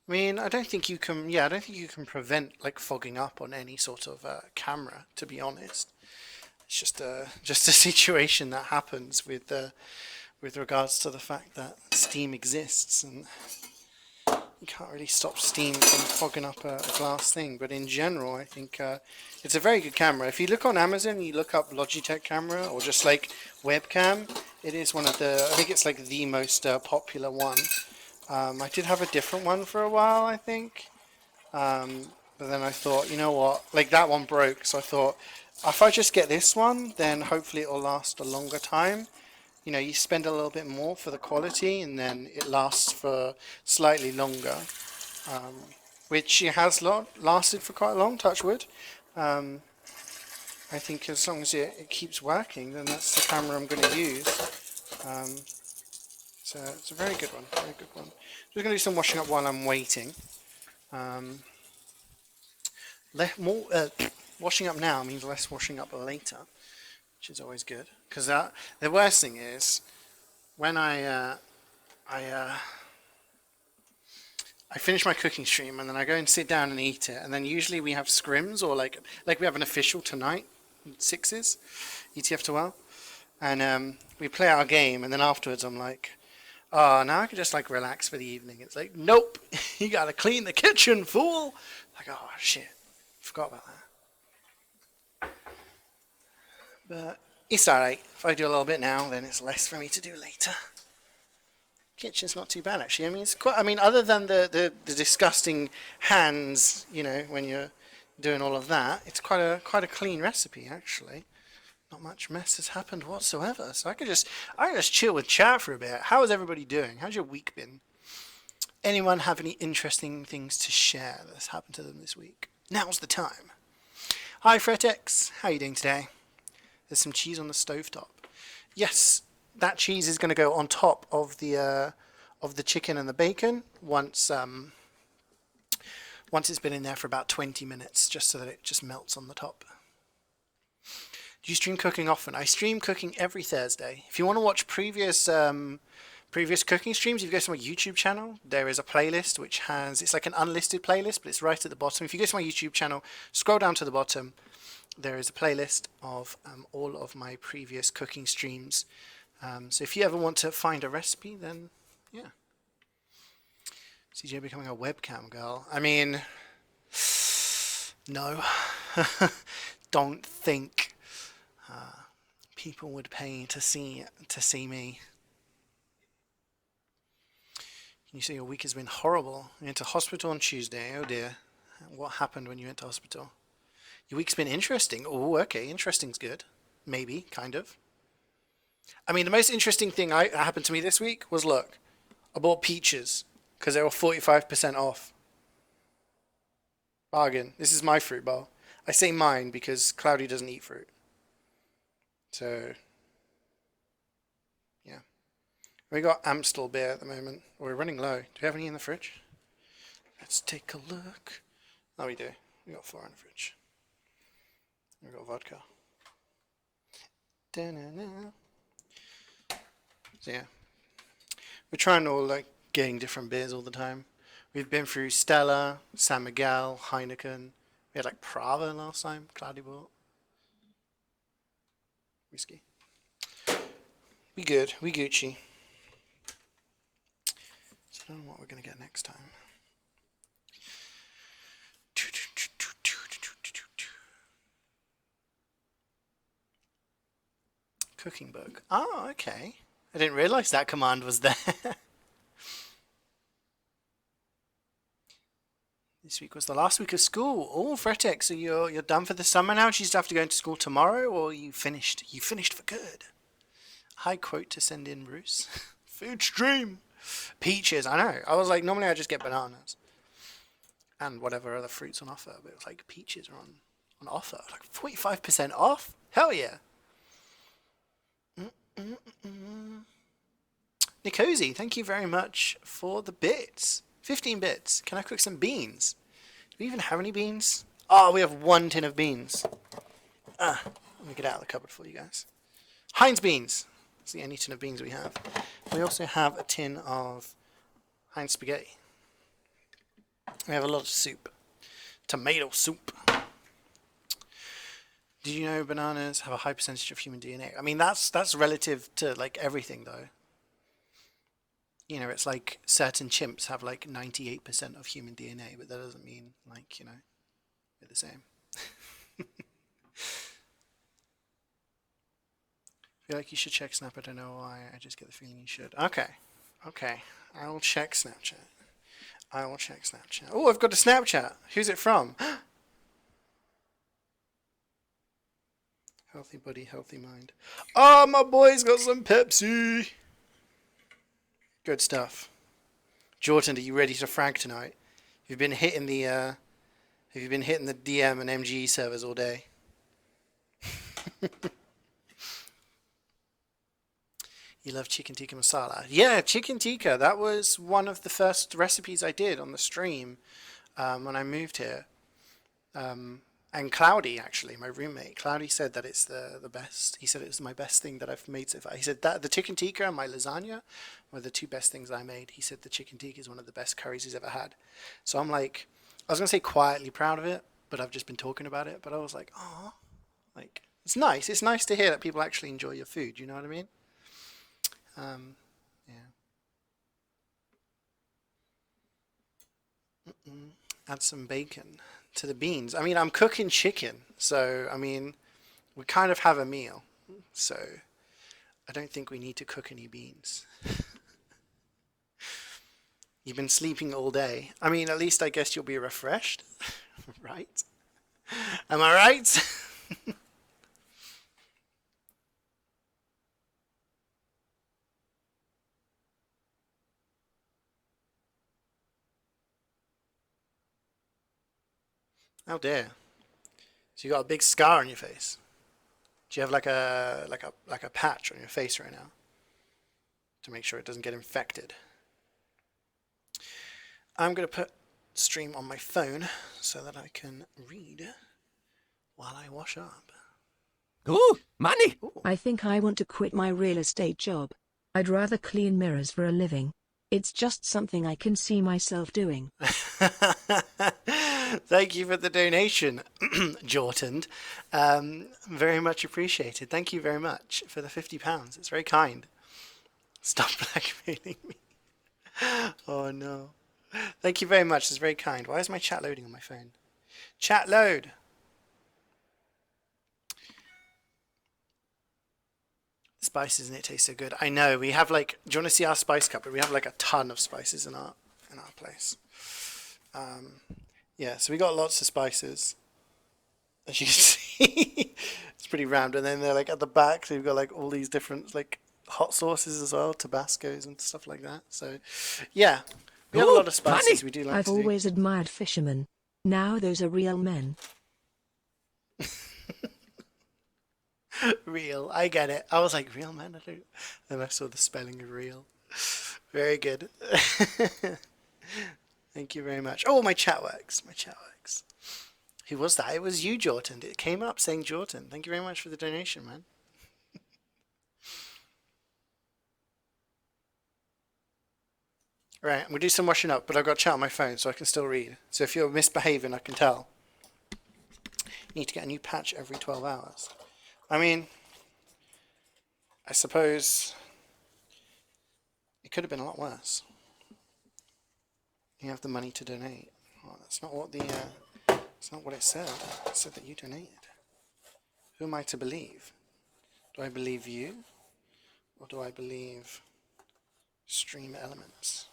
[SPEAKER 1] I mean, I don't think you can. Yeah, I don't think you can prevent like fogging up on any sort of camera. To be honest, it's just a situation that happens with regards to the fact that steam exists, and you can't really stop steam from fogging up a glass thing. But in general, I think it's a very good camera. If you look on Amazon, you look up Logitech camera or just like webcam, it is one of the, I think it's like the most popular one. I did have a different one for a while, I think. But then I thought, you know what, like that one broke, so I thought, if I just get this one, then hopefully it'll last a longer time. You know, you spend a little bit more for the quality, and then it lasts for slightly longer, which it has lasted for quite a long, touch wood. I think as long as it keeps working, then that's the camera I'm going to use. So it's a very good one, very good one. Just going to do some washing up while I'm waiting. Washing up now means less washing up later, which is always good. Because the worst thing is when I finish my cooking stream and then I go and sit down and eat it, and then usually we have scrims, or like we have an official tonight, sixes, ETF to well, and we play our game, and then afterwards I'm like, oh, now I can just like relax for the evening. It's like, nope, you gotta clean the kitchen, fool. Like, oh shit, forgot about that. But it's alright. If I do a little bit now, then it's less for me to do later. Kitchen's not too bad actually. I mean, it's quite. I mean, other than the disgusting hands, you know, when you're doing all of that, it's quite a clean recipe actually. Not much mess has happened whatsoever. So I can just chill with chat for a bit. How is everybody doing? How's your week been? Anyone have any interesting things to share that's happened to them this week? Now's the time. Hi Fretex, how are you doing today? There's some cheese on the stovetop. Yes, that cheese is going to go on top of the chicken and the bacon once it's been in there for about 20 minutes, just so that it just melts on the top. Do you stream cooking often? I stream cooking every Thursday. If you want to watch previous previous cooking streams, if you go to my YouTube channel, there is a playlist which has, it's like an unlisted playlist, but it's right at the bottom. If you go to my YouTube channel, scroll down to the bottom, there is a playlist of all of my previous cooking streams. So if you ever want to find a recipe, then yeah. CeeJaey becoming a webcam girl. I mean, no. Don't think people would pay to see me. You say your week has been horrible. You went to hospital on Tuesday. Oh dear. What happened when you went to hospital? Your week's been interesting. Oh, okay. Interesting's good. Maybe, kind of. I mean, the most interesting thing happened to me this week was, look, I bought peaches because they were 45% off. Bargain. This is my fruit bowl. I say mine because Cloudy doesn't eat fruit. So, yeah. We got Amstel beer at the moment. We're running low. Do we have any in the fridge? Let's take a look. Oh, we do. We got 4 in the fridge. We got vodka. Da-na-na. So yeah, we're trying all like getting different beers all the time. We've been through Stella, San Miguel, Heineken. We had like Prava last time. Cloudy bought whiskey. We good. We Gucci. So I don't know what we're gonna get next time. Cooking book. Oh, okay. I didn't realize that command was there. This week was the last week of school. Oh, Fretex, so you're done for the summer now? Do you just have to go into school tomorrow, or you finished? You finished for good. High quote to send in, Bruce. Food stream. Peaches, I know. I was like, normally I just get bananas and whatever other fruits on offer, but it was like peaches are on offer, like 45% off. Hell yeah. Nicosi, thank you very much for the bits. 15 bits. Can I cook some beans? Do we even have any beans? Oh, we have 1 tin of beans. Let me get out of the cupboard for you guys. Heinz beans. That's the only tin of beans we have. We also have a tin of Heinz spaghetti. We have a lot of soup. Tomato soup. Did you know bananas have a high percentage of human DNA? I mean, that's relative to like everything, though. You know, it's like certain chimps have like 98% of human DNA, but that doesn't mean like, you know, we're the same. I feel like you should check Snap. I don't know why. I just get the feeling you should. Okay. I will check Snapchat. Oh, I've got a Snapchat. Who's it from? Healthy body, healthy mind. Oh, my boy's got some Pepsi. Good stuff. Jordan, are you ready to frag tonight? Have you been hitting the DM and MGE servers all day? You love chicken tikka masala? Yeah, chicken tikka. That was one of the first recipes I did on the stream when I moved here. And Cloudy, actually, my roommate, Cloudy said that it's the best. He said it was my best thing that I've made so far. He said that the chicken tikka and my lasagna were the 2 best things I made. He said the chicken tikka is one of the best curries he's ever had. So I'm like, I was going to say quietly proud of it, but I've just been talking about it. But I was like, oh, like, it's nice. It's nice to hear that people actually enjoy your food. You know what I mean? Yeah. Add some bacon to the beans. I mean, I'm cooking chicken, so I mean, we kind of have a meal, so I don't think we need to cook any beans. You've been sleeping all day. I mean, at least I guess you'll be refreshed, right? Am I right? Oh dear. So you got a big scar on your face. Do you have like a patch on your face right now to make sure it doesn't get infected? I'm gonna put stream on my phone so that I can read while I wash up.
[SPEAKER 3] Ooh, money!
[SPEAKER 1] Ooh.
[SPEAKER 4] I think I want to quit my real estate job.
[SPEAKER 3] I'd rather clean mirrors for a living. It's just something I can see myself doing.
[SPEAKER 1] Thank you for the donation, Jordan. Very much appreciated. Thank you very much for the £50. It's very kind. Stop blackmailing me. Oh no. Thank you very much. It's very kind. Why is my chat loading on my phone? Chat load. Spices in it taste so good. I know. We have like. Do you want to see our spice cupboard? We have like a ton of spices in our place. Yeah. So we got lots of spices. As you can see, it's pretty round. And then they're like at the back. So we've got like all these different like hot sauces as well, Tabascos and stuff like that. So, yeah. We have a lot of spices. We do like
[SPEAKER 3] I've
[SPEAKER 1] to do.
[SPEAKER 3] always admired fishermen. Now those are real men.
[SPEAKER 1] Real. I get it. I was like, real man? I don't. Then I saw the spelling of real. Very good. Thank you very much. Oh, my chat works. My chat works. Who was that? It was you, Jordan. It came up saying Jordan. Thank you very much for the donation, man. Right, I'm going to do some washing up, but I've got chat on my phone so I can still read. So if you're misbehaving, I can tell. You need to get a new patch every 12 hours. I mean, I suppose it could have been a lot worse. You have the money to donate. Oh, that's not what that's not what it said. It said that you donated. Who am I to believe? Do I believe you? Or do I believe Stream Elements?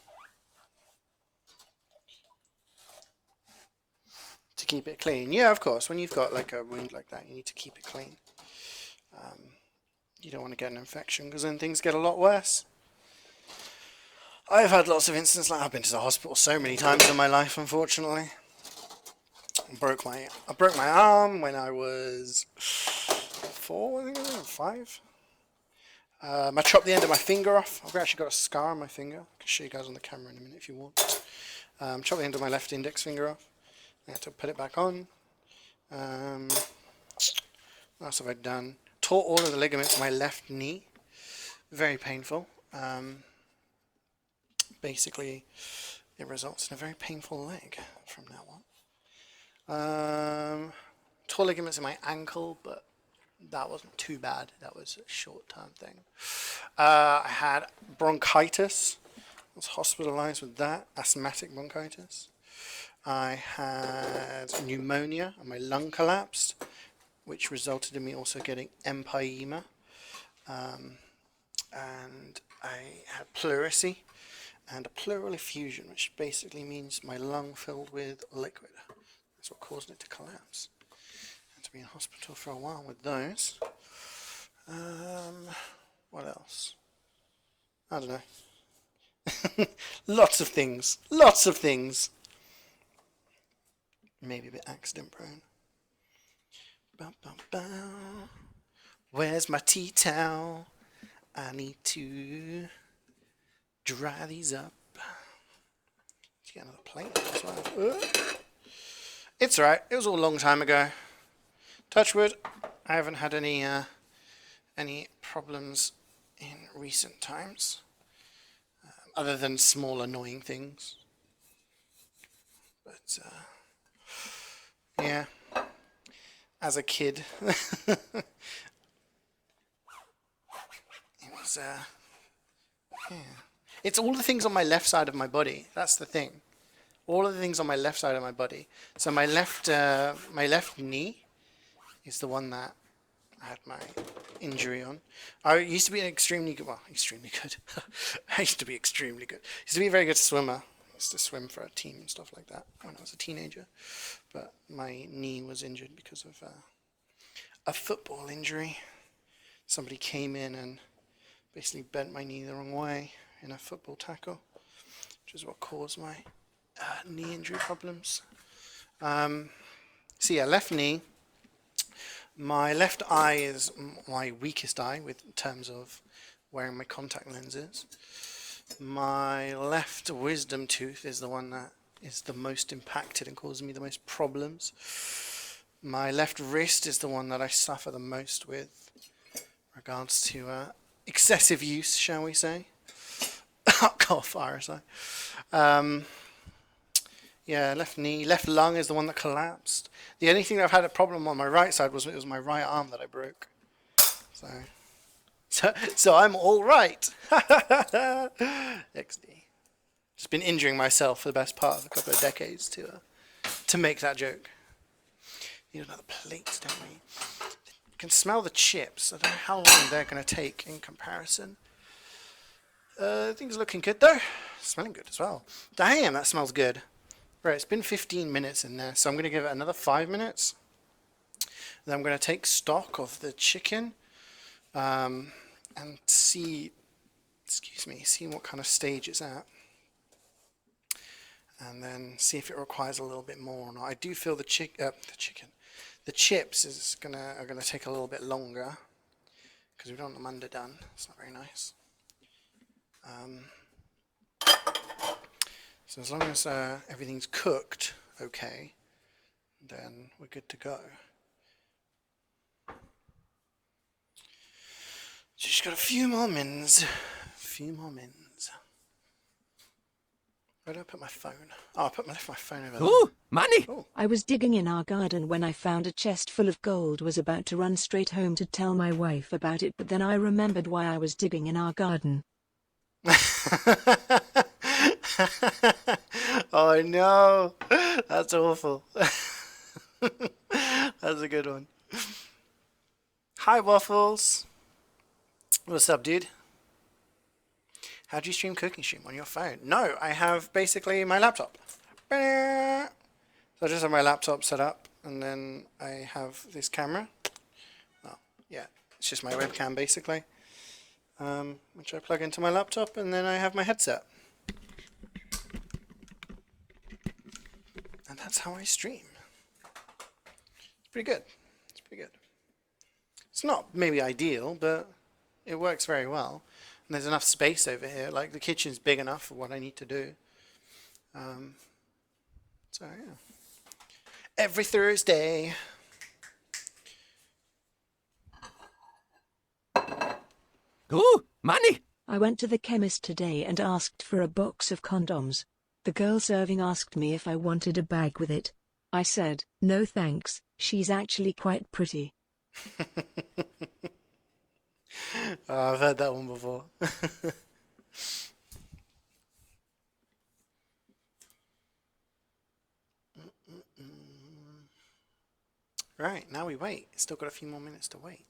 [SPEAKER 1] To keep it clean. Yeah, of course. When you've got like a wound like that, you need to keep it clean. You don't want to get an infection because then things get a lot worse. I've had lots of instances like I've been to the hospital so many times in my life, unfortunately. I broke my arm when I was 4, I think, 5. I chopped the end of my finger off. I've actually got a scar on my finger. I can show you guys on the camera in a minute if you want. Chopped the end of my left index finger off. I had to put it back on. What else have I done? Tore all of the ligaments of my left knee. Very painful. Basically, it results in a very painful leg from now on. Tore ligaments in my ankle, but that wasn't too bad. That was a short-term thing. I had bronchitis. I was hospitalized with that. Asthmatic bronchitis. I had pneumonia and my lung collapsed, which resulted in me also getting empyema. And I had pleurisy and a pleural effusion, which basically means my lung filled with liquid. That's what caused it to collapse. I had to be in hospital for a while with those. What else? I don't know. Lots of things. Lots of things. Maybe a bit accident prone. Bow, bow, bow. Where's my tea towel? I need to dry these up. Let's get another plate as well. It's alright. It was all a long time ago. Touch wood. I haven't had any problems in recent times, other than small annoying things. But yeah, as a kid, it was yeah. It's all the things on my left side of my body. That's the thing. All of the things on my left side of my body. So my left knee is the one that I had my injury on. I used to be extremely good. I used to be extremely good. Used to be a very good swimmer. Used to swim for a team and stuff like that when I was a teenager. But my knee was injured because of a football injury. Somebody came in and basically bent my knee the wrong way in a football tackle, which is what caused my knee injury problems. So yeah, left knee. My left eye is my weakest eye in terms of wearing my contact lenses. My left wisdom tooth is the one that is the most impacted and causes me the most problems. My left wrist is the one that I suffer the most with regards to excessive use, shall we say. Cough, RSI. Yeah, left knee, left lung is the one that collapsed. The only thing that I've had a problem on my right side was it was my right arm that I broke. So I'm all right. XD. Just been injuring myself for the best part of a couple of decades to make that joke. Need another plate, don't we? You can smell the chips. I don't know how long they're going to take in comparison. Things are looking good though. Smelling good as well. Damn, that smells good. Right, it's been 15 minutes in there, so I'm going to give it another 5 minutes. Then I'm going to take stock of the chicken and see what kind of stage it's at. And then see if it requires a little bit more or not. I do feel the chips are gonna take a little bit longer because we don't want them underdone. It's not very nice. So as long as everything's cooked okay, then we're good to go. Just got a few more mins. Where do I put my phone? Oh, I left my phone over there.
[SPEAKER 4] Ooh, money!
[SPEAKER 1] Oh.
[SPEAKER 3] I was digging in our garden when I found a chest full of gold. Was about to run straight home to tell my wife about it, but then I remembered why I was digging in our garden.
[SPEAKER 1] Oh no, that's awful. That's a good one. Hi Waffles. What's up, dude? How do you stream Cooking Stream on your phone? No, I have basically my laptop. So I just have my laptop set up, and then I have this camera. Well, yeah, it's just my webcam basically, which I plug into my laptop, and then I have my headset. And that's how I stream. It's pretty good. It's pretty good. It's not maybe ideal, but it works very well. And there's enough space over here. Like the kitchen's big enough for what I need to do. So yeah. Every Thursday.
[SPEAKER 4] Ooh, money!
[SPEAKER 3] I went to the chemist today and asked for a box of condoms. The girl serving asked me if I wanted a bag with it. I said, no thanks, she's actually quite pretty.
[SPEAKER 1] Oh, I've heard that one before. Right, now we wait. Still got a few more minutes to wait.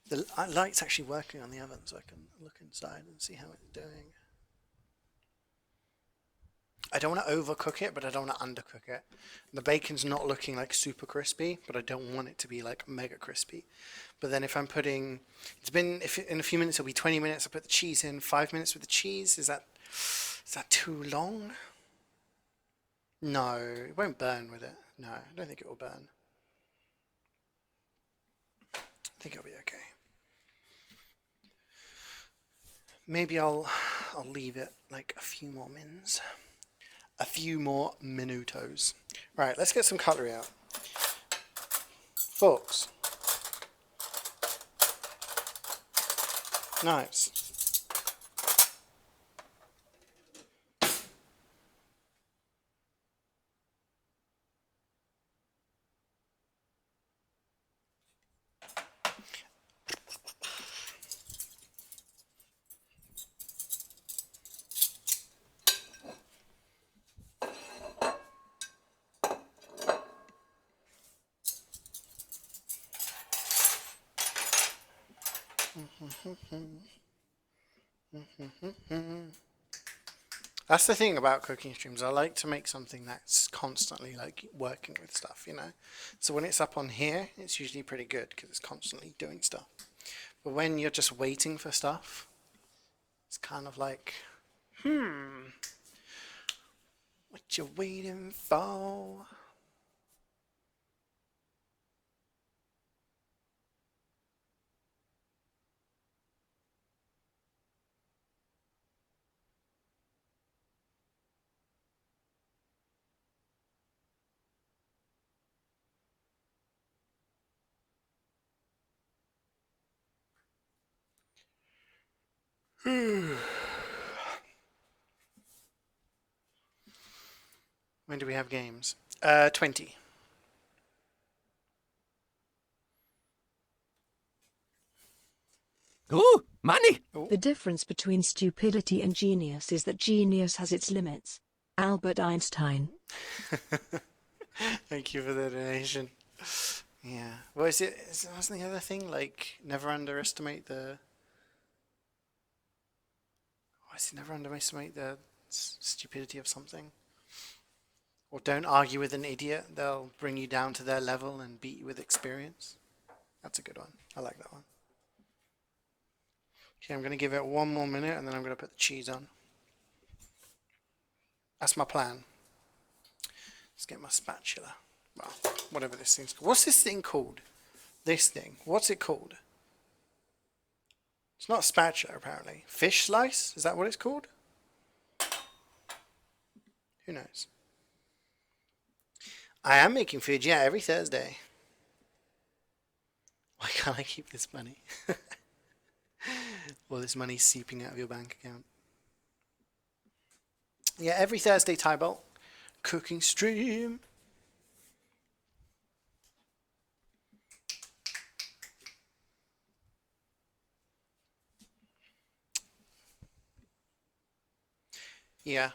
[SPEAKER 1] The light's actually working on the oven, so I can look inside and see how it's doing. I don't want to overcook it, but I don't want to undercook it. The bacon's not looking like super crispy, but I don't want it to be like mega crispy. But then if I'm putting, in a few minutes it'll be 20 minutes. I put the cheese in, 5 minutes with the cheese. Is that too long? No, it won't burn with it. No, I don't think it will burn. I think it'll be okay. Maybe I'll leave it like a few more mins. A few more minutos. Right, let's get some cutlery out. Forks. Knives. That's the thing about cooking streams. I like to make something that's constantly like working with stuff, you know. So when it's up on here, it's usually pretty good because it's constantly doing stuff. But when you're just waiting for stuff, it's kind of like, what you waiting for? When do we have games? 20.
[SPEAKER 4] Ooh, money!
[SPEAKER 3] The difference between stupidity and genius is that genius has its limits. Albert Einstein.
[SPEAKER 1] Thank you for the donation. Yeah. Well, wasn't the other thing like never underestimate the? Never underestimate the stupidity of something. Or don't argue with an idiot. They'll bring you down to their level and beat you with experience. That's a good one. I like that one. Okay, I'm going to give it 1 more minute and then I'm going to put the cheese on. That's my plan. Let's get my spatula. Well, whatever this thing's called. What's this thing called? This thing. What's it called? It's not a spatula, apparently. Fish slice? Is that what it's called? Who knows? I am making food, yeah, every Thursday. Why can't I keep this money? All this money seeping out of your bank account. Yeah, every Thursday, Tybalt. Cooking stream. Yeah.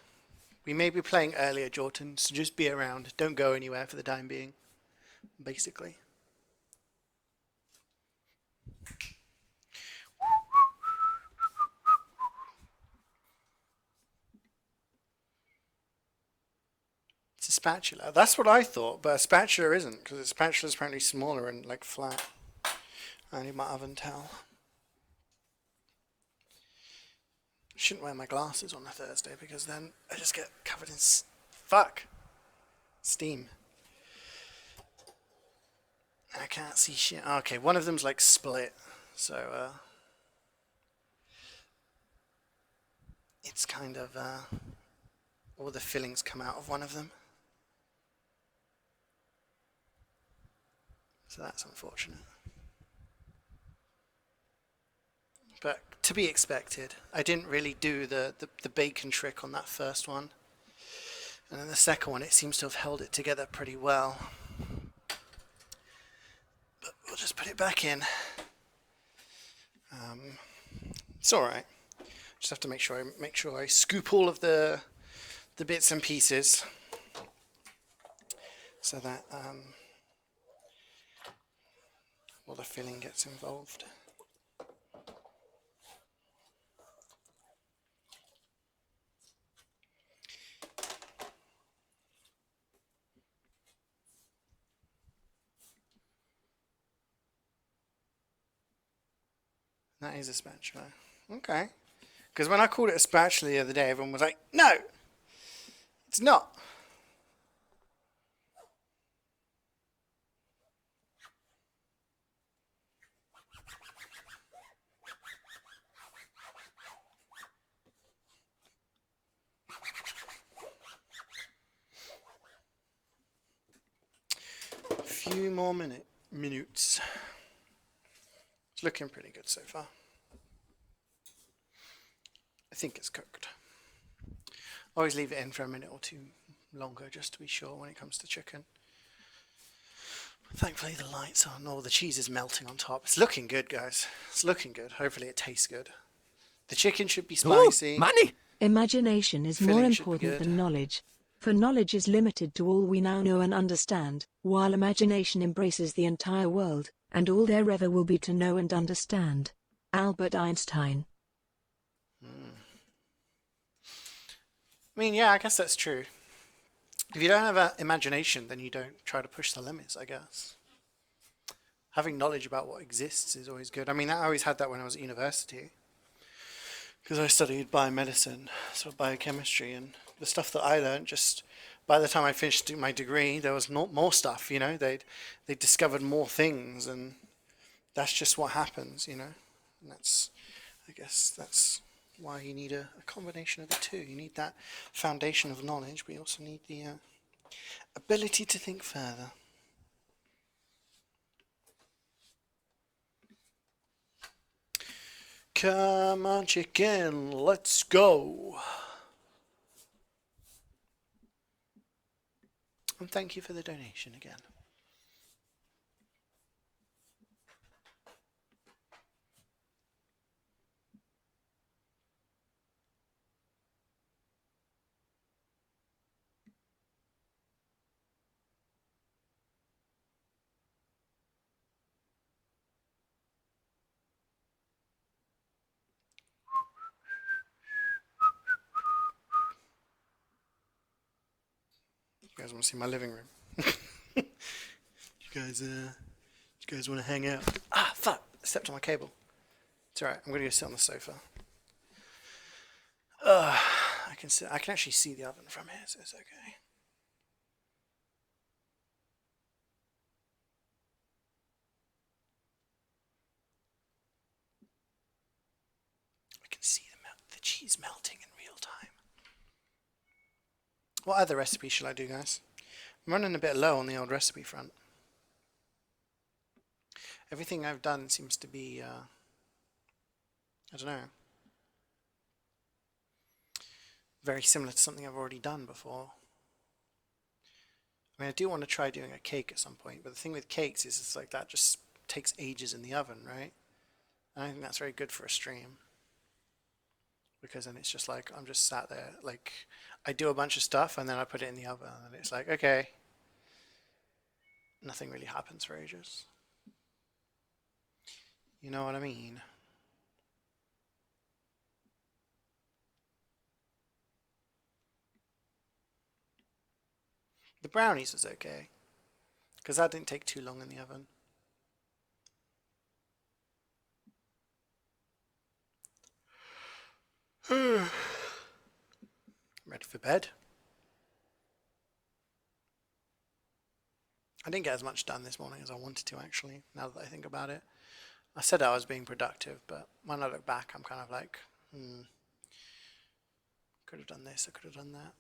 [SPEAKER 1] We may be playing earlier, Jordan, so just be around. Don't go anywhere for the time being, basically. It's a spatula. That's what I thought, but a spatula isn't, because a spatula is apparently smaller and like flat. I need my oven towel. Shouldn't wear my glasses on a Thursday because then I just get covered in steam. I can't see shit. Okay, one of them's like split, so it's kind of all the fillings come out of one of them. So that's unfortunate. But to be expected. I didn't really do the bacon trick on that first one. And then the second one, it seems to have held it together pretty well. But we'll just put it back in. It's alright. Just have to make sure I scoop all of the bits and pieces so that all the filling gets involved. That is a spatula. Okay. Because when I called it a spatula the other day, everyone was like, no, it's not. A few more minutes. It's looking pretty good so far. I think it's cooked. Always leave it in for a minute or two longer just to be sure when it comes to chicken. Thankfully the light's on. All the cheese is melting on top. It's looking good, guys. It's looking good. Hopefully it tastes good. The chicken should be spicy.
[SPEAKER 4] Ooh, money!
[SPEAKER 3] Imagination is more
[SPEAKER 1] Filling should be
[SPEAKER 3] important
[SPEAKER 1] good.
[SPEAKER 3] than knowledge. For knowledge is limited to all we now know and understand, while imagination embraces the entire world, and all there ever will be to know and understand. Albert Einstein.
[SPEAKER 1] I mean, yeah, I guess that's true. If you don't have an imagination, then you don't try to push the limits, I guess. Having knowledge about what exists is always good. I mean, I always had that when I was at university. Because I studied biomedicine, so biochemistry, and the stuff that I learned, just by the time I finished my degree, there was more stuff, you know. They discovered more things, and that's just what happens, you know. And I guess that's why you need a combination of the two. You need that foundation of knowledge, but you also need the ability to think further. Come on, chicken, let's go. And thank you for the donation again. You guys want to see my living room? You guys want to hang out? Ah, fuck! I stepped on my cable. It's alright. I'm gonna go sit on the sofa. I can sit. I can actually see the oven from here, so it's okay. I can see the cheese melting in real time. What other recipe shall I do, guys? I'm running a bit low on the old recipe front. Everything I've done seems to be, I don't know, very similar to something I've already done before. I mean, I do want to try doing a cake at some point, but the thing with cakes is it's like that just takes ages in the oven, right? And I think that's very good for a stream. Because then it's just like, I'm just sat there, like, I do a bunch of stuff and then I put it in the oven and it's like, okay. Nothing really happens for ages. You know what I mean? The brownies was okay. Because that didn't take too long in the oven. Ready for bed. I didn't get as much done this morning as I wanted to, actually, now that I think about it. I said I was being productive, but when I look back, I'm kind of like, could have done this, I could have done that.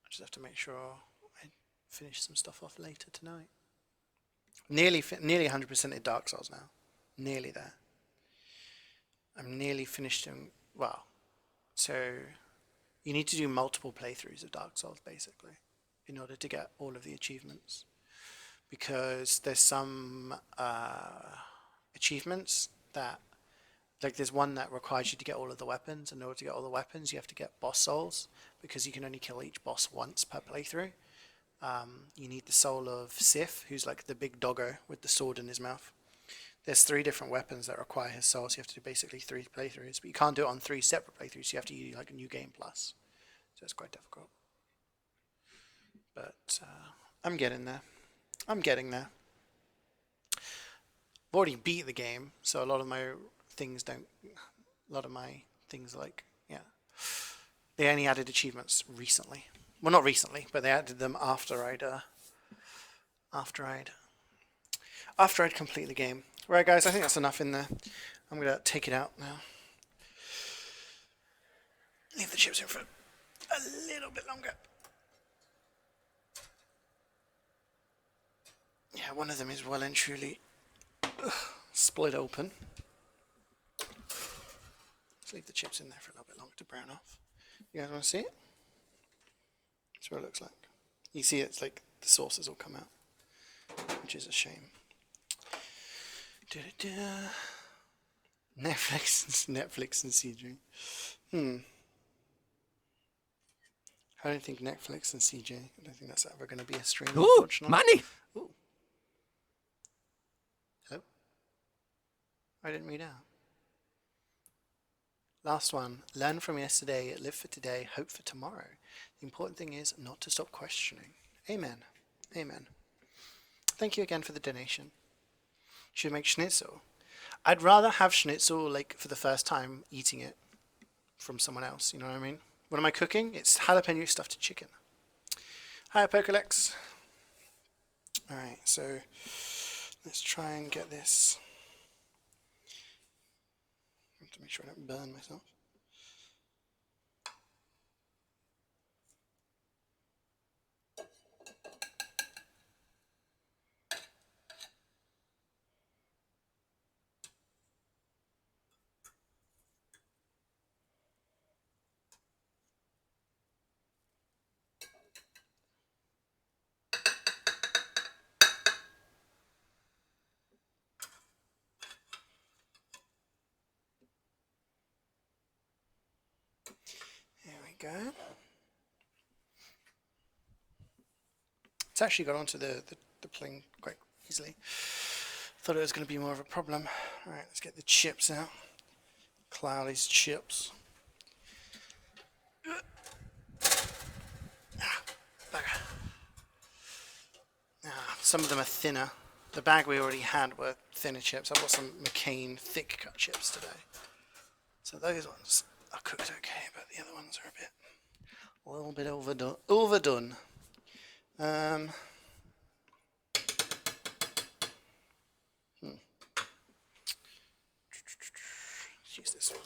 [SPEAKER 1] I just have to make sure I finish some stuff off later tonight. Nearly 100% in Dark Souls now. Nearly there. I'm nearly finished in, well, so you need to do multiple playthroughs of Dark Souls, basically, in order to get all of the achievements. Because there's some achievements that, like there's one that requires you to get all of the weapons. In order to get all the weapons, you have to get boss souls, because you can only kill each boss once per playthrough. You need the soul of Sif, who's like the big doggo with the sword in his mouth. There's 3 different weapons that require his soul, so you have to do basically 3 playthroughs, but you can't do it on 3 separate playthroughs, you have to use like a new game plus. So it's quite difficult. But I'm getting there. I'm getting there. I've already beat the game, so a lot of my things like, yeah. They only added achievements recently. Well, not recently, but they added them after I'd complete the game. Right, guys, I think that's enough in there. I'm going to take it out now. Leave the chips in for a little bit longer. Yeah, one of them is well and truly split open. Let's leave the chips in there for a little bit longer to brown off. You guys want to see it? That's what it looks like. You see it's like the sauces will come out, which is a shame. Netflix and CeeJaey. I don't think Netflix and CeeJaey. I don't think that's ever going to be a stream.
[SPEAKER 4] Ooh,
[SPEAKER 1] unfortunately.
[SPEAKER 4] money!
[SPEAKER 1] Ooh. Hello? I didn't read out. Last one. Learn from yesterday, live for today, hope for tomorrow. The important thing is not to stop questioning. Amen. Amen. Thank you again for the donation. Should make schnitzel. I'd rather have schnitzel like for the first time eating it from someone else, you know what I mean? What am I cooking? It's jalapeno stuffed chicken. Hi, Apocalypse. Alright, so let's try and get this. I have to make sure I don't burn myself. There you go. It's actually got onto the plane quite easily. Thought it was going to be more of a problem. Alright, let's get the chips out. Cloudy's chips. Bugger. Some of them are thinner. The bag we already had were thinner chips. I've got some McCain thick cut chips today. So those ones are cooked okay, but the other ones are a little bit overdone. Let's use this one.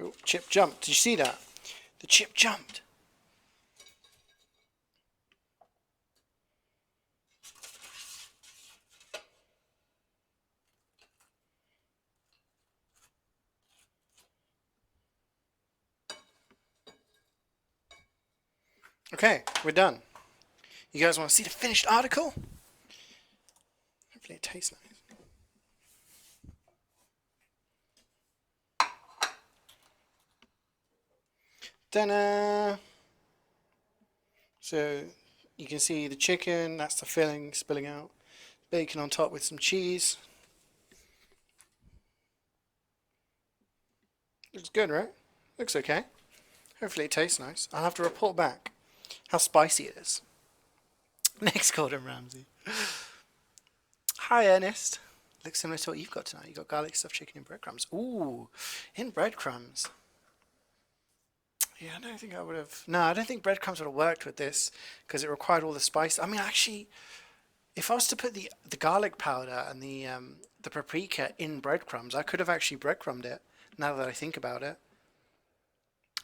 [SPEAKER 1] Oh, chip jumped. Did you see that? The chip jumped. Okay, we're done. You guys want to see the finished article? Hopefully it tastes nice. Ta-da! So you can see the chicken, that's the filling spilling out. Bacon on top with some cheese. Looks good, right? Looks okay. Hopefully it tastes nice. I'll have to report back how spicy it is. Next, Gordon Ramsay. Hi, Ernest. Looks similar to what you've got tonight. You got garlic stuffed chicken in breadcrumbs. Ooh, in breadcrumbs. Yeah, I don't think I would have. No, I don't think breadcrumbs would have worked with this because it required all the spice. I mean, actually, if I was to put the garlic powder and the paprika in breadcrumbs, I could have actually breadcrumbed it. Now that I think about it,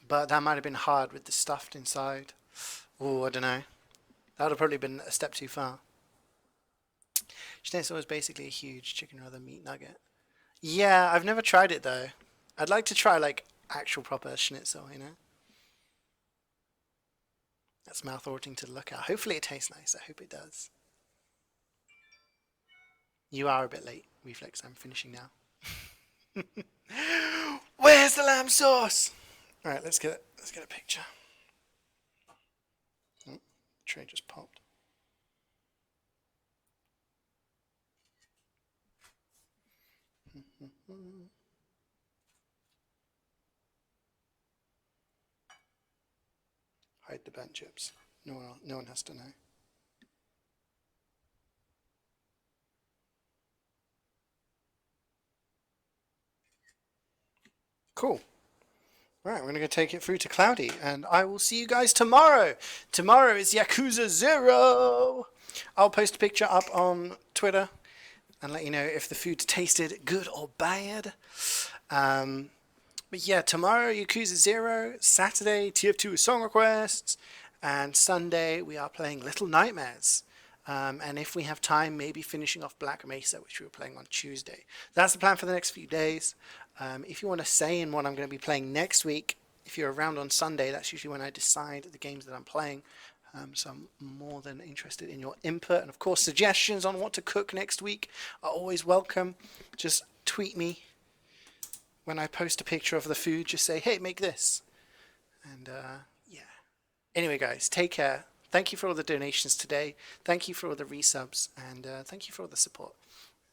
[SPEAKER 1] but that might have been hard with the stuffed inside. Oh, I don't know. That would have probably been a step too far. Schnitzel is basically a huge chicken rather meat nugget. Yeah, I've never tried it though. I'd like to try like actual proper schnitzel, you know. That's mouth-watering to look at. Hopefully it tastes nice. I hope it does. You are a bit late, Reflex. I'm finishing now. Where's the lamb sauce? All right, let's get a picture. Oh, tray just popped. Hide the burnt chips. No one has to know. Cool. Right, we're going to go take it through to Cloudy, and I will see you guys tomorrow. Tomorrow is Yakuza 0. I'll post a picture up on Twitter and let you know if the food tasted good or bad. But yeah, tomorrow Yakuza 0, Saturday TF2 song requests, and Sunday we are playing Little Nightmares. And if we have time, maybe finishing off Black Mesa, which we were playing on Tuesday. That's the plan for the next few days. If you want to say in what I'm going to be playing next week, if you're around on Sunday, that's usually when I decide the games that I'm playing. So I'm more than interested in your input. And of course, suggestions on what to cook next week are always welcome. Just tweet me when I post a picture of the food. Just say, hey, make this. And yeah. Anyway, guys, take care. Thank you for all the donations today. Thank you for all the resubs. And thank you for all the support.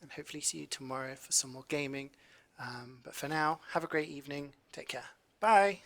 [SPEAKER 1] And hopefully see you tomorrow for some more gaming. But for now, have a great evening. Take care. Bye.